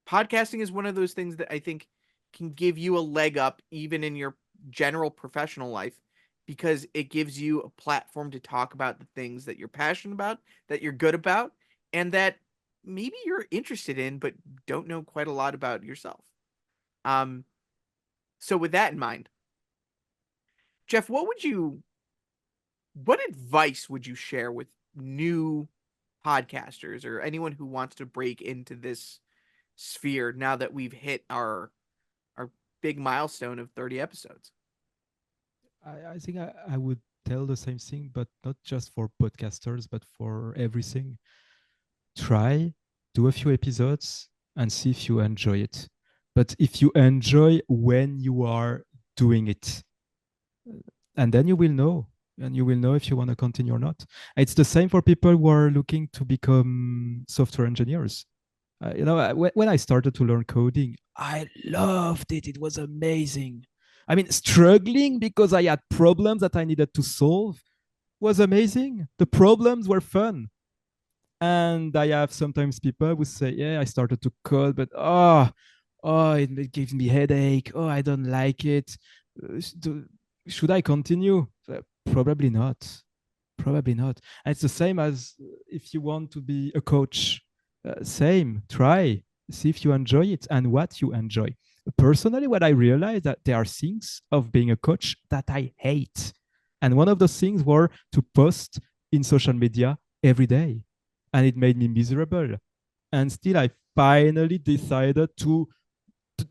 Podcasting is one of those things that I think can give you a leg up even in your general professional life, because it gives you a platform to talk about the things that you're passionate about, that you're good about, and that maybe you're interested in but don't know quite a lot about yourself. Um so with that in mind, Jeff, what advice would you share with new podcasters or anyone who wants to break into this sphere now that we've hit our big milestone of 30 episodes? I think I would tell the same thing, but not just for podcasters, but for everything. Try, do a few episodes, and see if you enjoy it. But if you enjoy when you are doing it, and then you will know, and you will know if you want to continue or not. It's the same for people who are looking to become software engineers. When I started to learn coding, I loved it. It was amazing. I mean, struggling because I had problems that I needed to solve was amazing. The problems were fun. And I have sometimes people who say, "Yeah, I started to code, but it gives me headache. Oh, I don't like it. Should I continue?" Probably not. Probably not. And it's the same as if you want to be a coach. Same. Try. See if you enjoy it and what you enjoy. Personally, what I realized that there are things of being a coach that I hate. And one of those things were to post in social media every day. And it made me miserable. And still, I finally decided to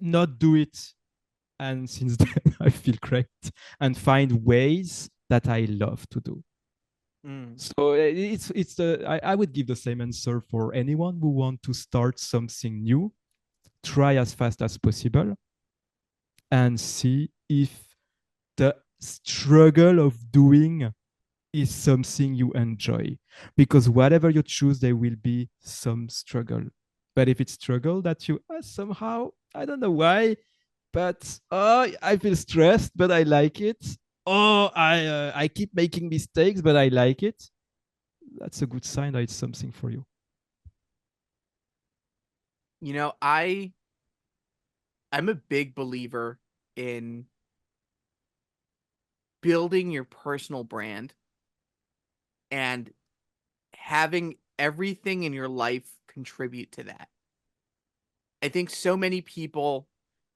not do it. And since then, I feel great and find ways that I love to do. Mm. So it's the I would give the same answer for anyone who want to start something new. Try as fast as possible and see if the struggle of doing is something you enjoy. Because whatever you choose, there will be some struggle. But if it's struggle that you somehow, I don't know why, but I feel stressed, but I like it. I keep making mistakes, but I like it. That's a good sign that it's something for you. You know, I'm a big believer in building your personal brand and having everything in your life contribute to that. I think so many people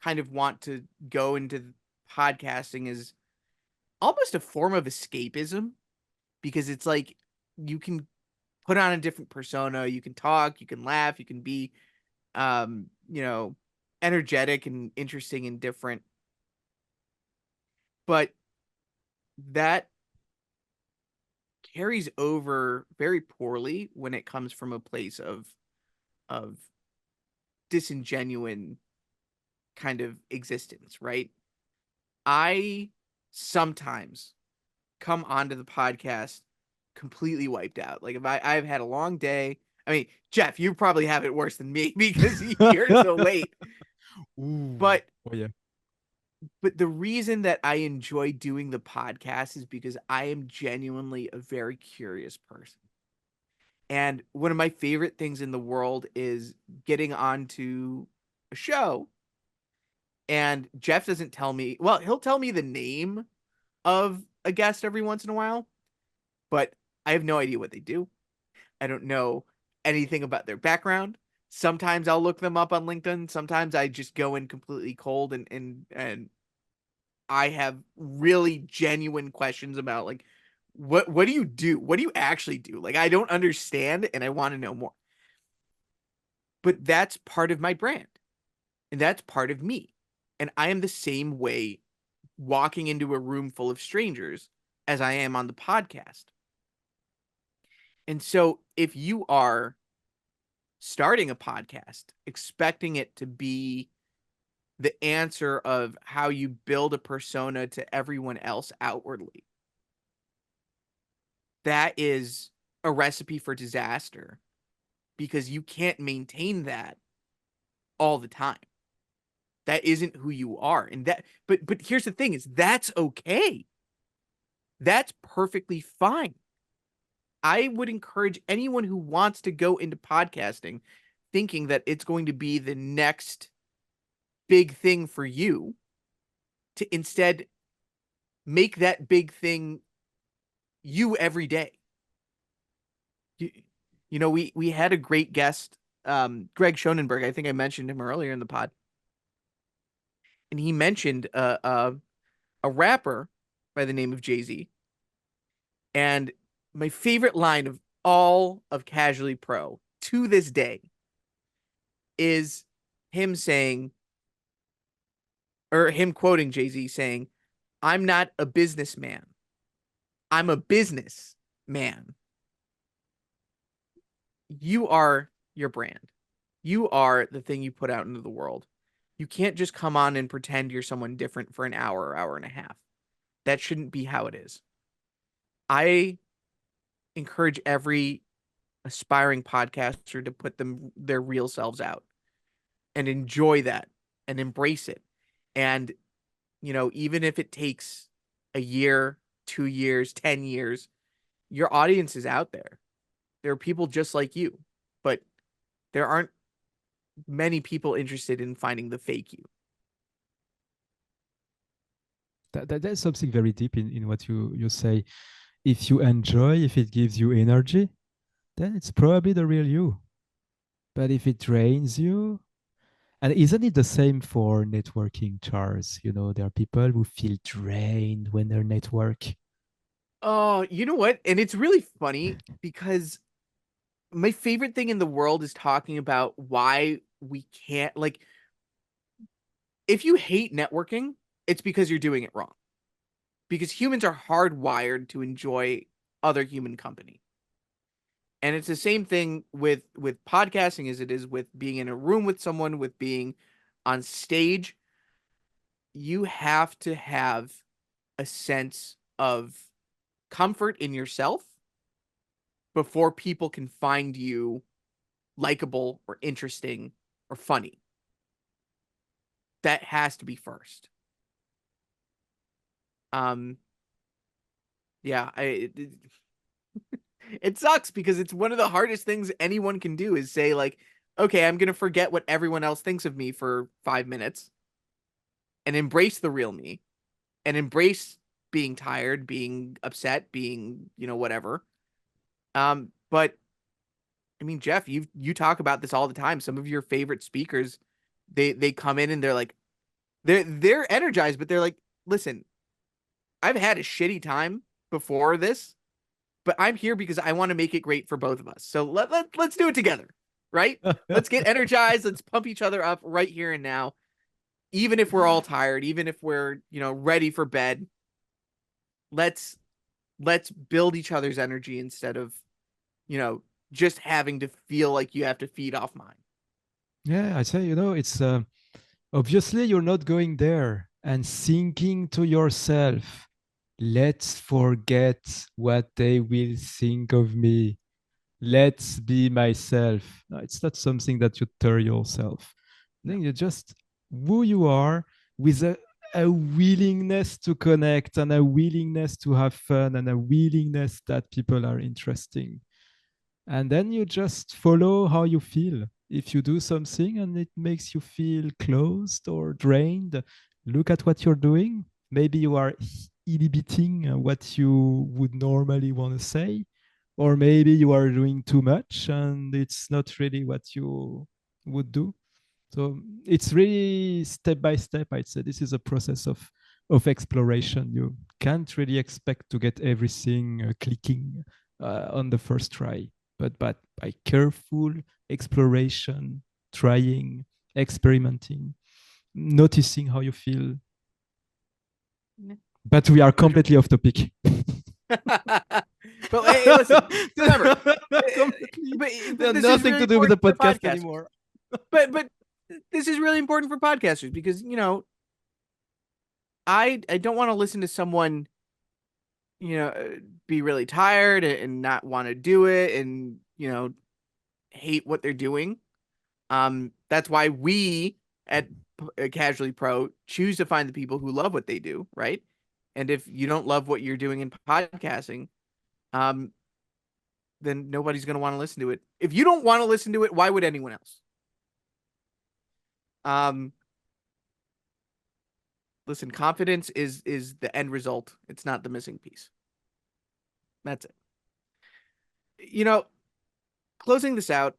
kind of want to go into podcasting as almost a form of escapism because it's like you can put on a different persona, you can talk, you can laugh, you can be you know, energetic and interesting and different. But that carries over very poorly when it comes from a place of disingenuine kind of existence, right? I sometimes come onto the podcast completely wiped out. Like if I've had a long day. I mean, Jeff, you probably have it worse than me because you're so late. Ooh. But Oh yeah. the reason that I enjoy doing the podcast is because I am genuinely a very curious person. And one of my favorite things in the world is getting onto a show and Jeff doesn't tell me, well, he'll tell me the name of a guest every once in a while, but I have no idea what they do. I don't know anything about their background. Sometimes I'll look them up on LinkedIn. Sometimes I just go in completely cold and I have really genuine questions about like what do you do? What do you actually do? Like I don't understand and I want to know more. But that's part of my brand and that's part of me. And I am the same way walking into a room full of strangers as I am on the podcast. And so if you are starting a podcast, expecting it to be the answer of how you build a persona to everyone else outwardly, that is a recipe for disaster because you can't maintain that all the time. That isn't who you are. And that but here's the thing is that's okay. That's perfectly fine. I would encourage anyone who wants to go into podcasting thinking that it's going to be the next big thing for you to instead make that big thing you every day. You, you know, we had a great guest, Greg Schonenberg. I think I mentioned him earlier in the pod, and he mentioned a rapper by the name of Jay-Z. And my favorite line of all of Casually Pro to this day is him saying, or him quoting Jay-Z saying, I'm not a businessman. I'm a business man. You are your brand. You are the thing you put out into the world. You can't just come on and pretend you're someone different for an hour or hour and a half. That shouldn't be how it is. I encourage every aspiring podcaster to put them their real selves out and enjoy that and embrace it. And even if it takes a year, 2 years, 10 years, your audience is out there. There are people just like you, but there aren't many people interested in finding the fake you. That's something very deep in what you say. If you enjoy, if it gives you energy, then it's probably the real you. But if it drains you, and isn't it the same for networking, Charles? You know, there are people who feel drained when they network. Oh, you know what? And it's really funny because my favorite thing in the world is talking about why we can't, like, if you hate networking, it's because you're doing it wrong. Because humans are hardwired to enjoy other human company. And it's the same thing with podcasting as it is with being in a room with someone, with being on stage. You have to have a sense of comfort in yourself before people can find you likable or interesting or funny. That has to be first. Um, yeah, it sucks because it's one of the hardest things anyone can do is say like, okay, I'm gonna forget what everyone else thinks of me for 5 minutes and embrace the real me and embrace being tired, being upset, being whatever, But I mean, Jeff, you talk about this all the time. Some of your favorite speakers, they come in and they're like, they're energized, but they're like, listen, I've had a shitty time before this, but I'm here because I want to make it great for both of us. So let's do it together, right? Let's get energized. Let's pump each other up right here and now. Even if we're all tired, even if we're, ready for bed, let's let's build each other's energy instead of, you know, just having to feel like you have to feed off mine. Yeah, I say, it's obviously you're not going there and thinking to yourself, let's forget what they will think of me. Let's be myself. No, it's not something that you tell yourself. I No. think you're just who you are with a willingness to connect and a willingness to have fun and a willingness that people are interesting. And then you just follow how you feel. If you do something and it makes you feel closed or drained, look at what you're doing. Maybe you are inhibiting what you would normally want to say, or maybe you are doing too much and it's not really what you would do. So it's really step by step. I'd say this is a process of exploration. You can't really expect to get everything clicking on the first try, but by careful exploration, trying, experimenting, noticing how you feel. But we are Those are completely off topic. But hey, listen, remember, Completely. They have this is nothing really to do with the important for podcast podcasters. anymore. But this is really important for podcasters because, I don't want to listen to someone, be really tired and not want to do it and, hate what they're doing. That's why we at Casually Pro choose to find the people who love what they do, right? And if you don't love what you're doing in podcasting, um, then nobody's going to want to listen to it. If you don't want to listen to it, why would anyone else? Um, Listen, confidence is the end result. It's not the missing piece. That's it. You know, Closing this out,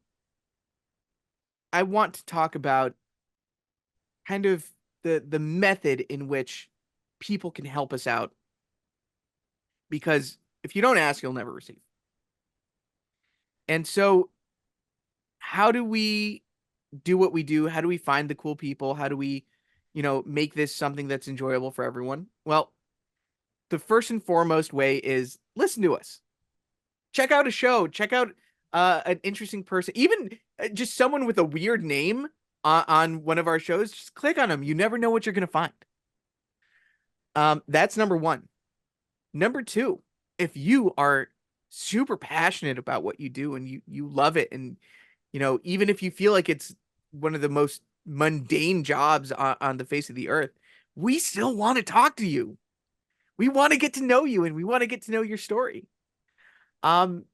I want to talk about kind of the method in which people can help us out because if you don't ask, you'll never receive. And so, how do we do what we do? How do we find the cool people? How do we, make this something that's enjoyable for everyone? Well, the first and foremost way is listen to us. Check out a show. Check out an interesting person, even just someone with a weird name on one of our shows. Just click on them. You never know what you're gonna find. That's number one. Number two, if you are super passionate about what you do and you love it, and even if you feel like it's one of the most mundane jobs on the face of the earth, we still want to talk to you. We want to get to know you and we want to get to know your story. Um,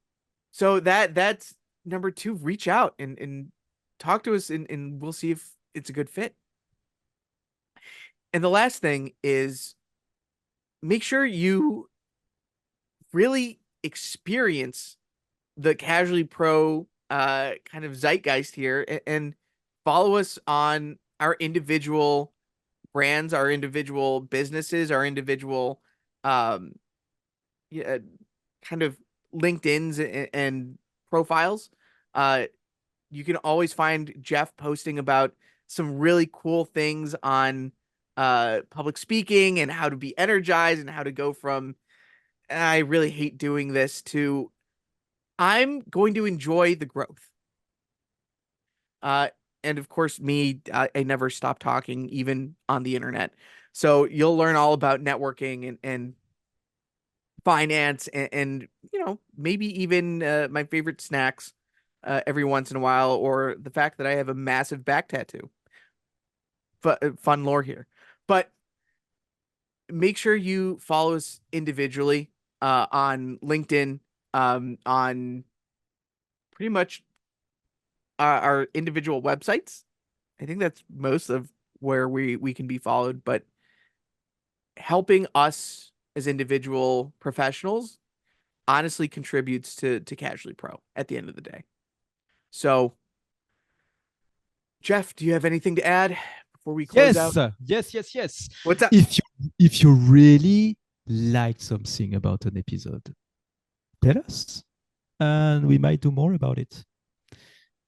so that's number two. Reach out and talk to us and we'll see if it's a good fit. And the last thing is make sure you really experience the Casually Pro kind of zeitgeist here and follow us on our individual brands, our individual businesses, our individual um yeah, kind of LinkedIn's and profiles. Uh you can always find Jeff posting about some really cool things on public speaking and how to be energized and how to go from I really hate doing this to I'm going to enjoy the growth. Uh, and of course, me, I never stop talking, even on the internet. So you'll learn all about networking and finance and maybe even my favorite snacks every once in a while, or the fact that I have a massive back tattoo. Fun lore here. But make sure you follow us individually on LinkedIn, on pretty much our individual websites. I think that's most of where we can be followed, but helping us as individual professionals honestly contributes to Casually Pro at the end of the day. So, Jeff, do you have anything to add before we close out? Yes, yes. What's up? If you really liked something about an episode, tell us, and we might do more about it.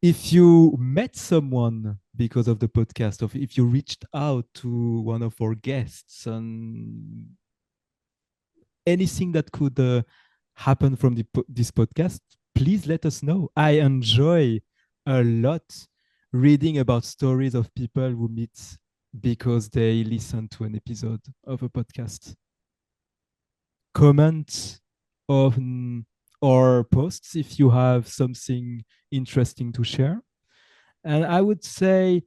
If you met someone because of the podcast, or if you reached out to one of our guests, and anything that could happen from this podcast, please let us know. I enjoy a lot reading about stories of people who meet because they listen to an episode of a podcast. Comment on our posts if you have something interesting to share. And I would say,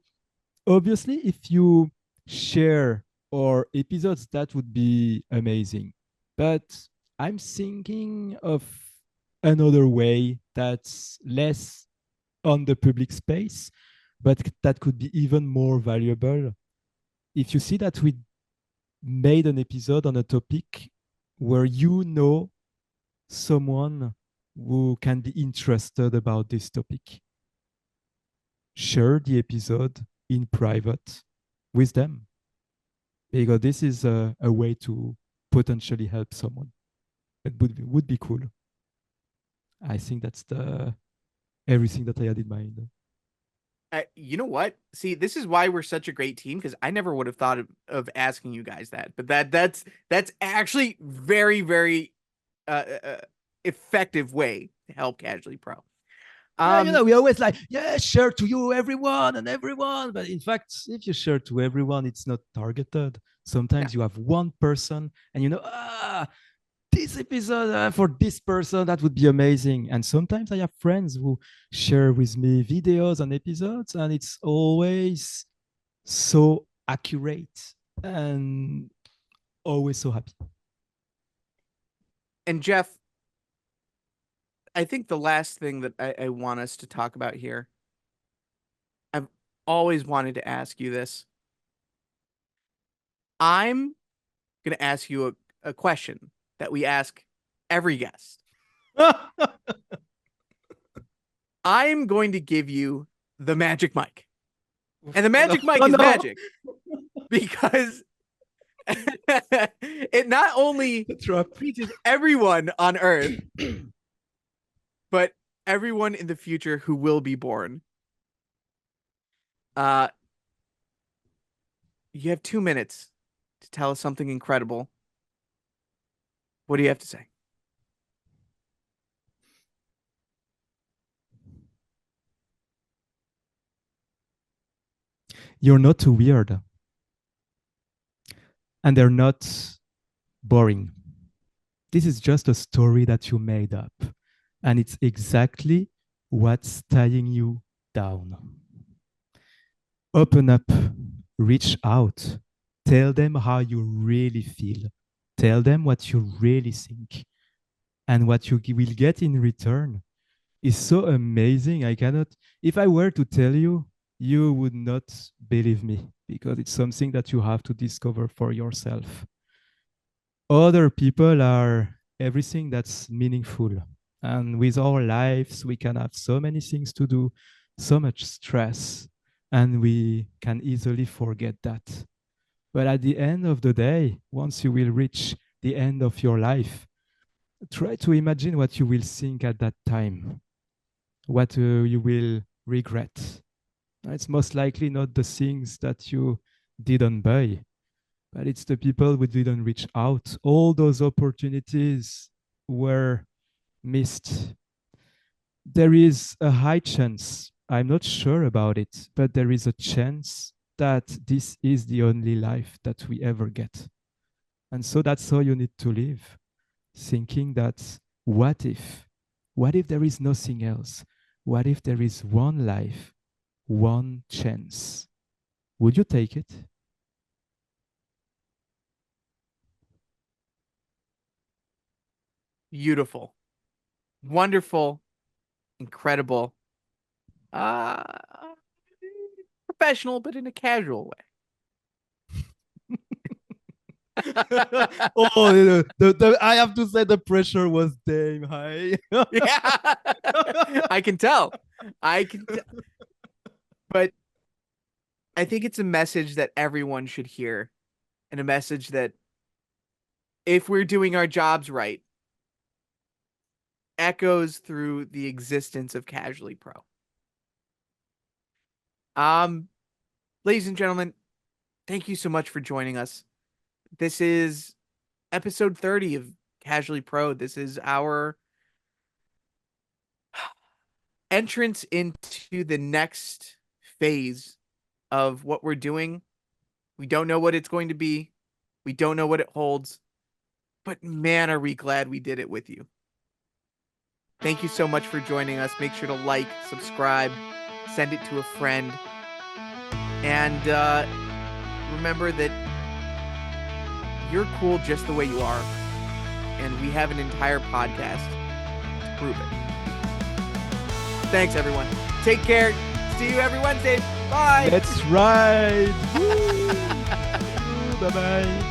obviously, if you share our episodes, that would be amazing. But I'm thinking of another way that's less on the public space, but that could be even more valuable. If you see that we made an episode on a topic where you know someone who can be interested about this topic, share the episode in private with them, because this is a way to potentially help someone. It would be cool. I think that's the everything that I had in mind. You know what? See, this is why we're such a great team because I never would have thought of asking you guys that. But that's actually very effective way to help Casually Pro. Yeah, Um, we always like, yeah, share to you, everyone and everyone. But in fact, if you share to everyone, it's not targeted. no. Sometimes you have one person and this episode for this person, that would be amazing. And sometimes I have friends who share with me videos and episodes, and it's always so accurate and always so happy. And Jeff, I think the last thing that I want us to talk about here, I've always wanted to ask you this. I'm going to ask you a question that we ask every guest. I'm going to give you the magic mic. And the Oh no! magic mic Oh is no! magic because it not only The trap. reaches everyone on Earth, but everyone in the future who will be born. Uh, you have 2 minutes to tell us something incredible. What do you have to say? You're not too weird, and they're not boring. This is just a story that you made up, and it's exactly what's tying you down. Open up, reach out, tell them how you really feel, tell them what you really think, and what you will get in return is so amazing. I cannot, if I were to tell you, you would not believe me because it's something that you have to discover for yourself. Other people are everything that's meaningful. And with our lives, we can have so many things to do, so much stress, and we can easily forget that. But at the end of the day, once you will reach the end of your life, try to imagine what you will think at that time, what you will regret. It's most likely not the things that you didn't buy, but it's the people who didn't reach out. All those opportunities were missed. There is a high chance, I'm not sure about it, but there is a chance that this is the only life that we ever get. And so that's how you need to live, thinking that what if? What if there is nothing else? What if there is one life, one chance? Would you take it? Beautiful, wonderful, incredible, uh, professional, but in a casual way. Oh, I have to say the pressure was damn high. Yeah, I can tell. I can, but I think it's a message that everyone should hear, and a message that if we're doing our jobs right, echoes through the existence of Casually Pro. Um, Ladies and gentlemen, thank you so much for joining us. This is episode 30 of Casually Pro. This is our entrance into the next phase of what we're doing. We don't know what it's going to be. We don't know what it holds, but man, are we glad we did it with you. Thank you so much for joining us. Make sure to like, subscribe, send it to a friend, and remember that you're cool just the way you are, and we have an entire podcast to prove it. Thanks, everyone. Take care. See you every Wednesday. Bye. That's right. Bye bye.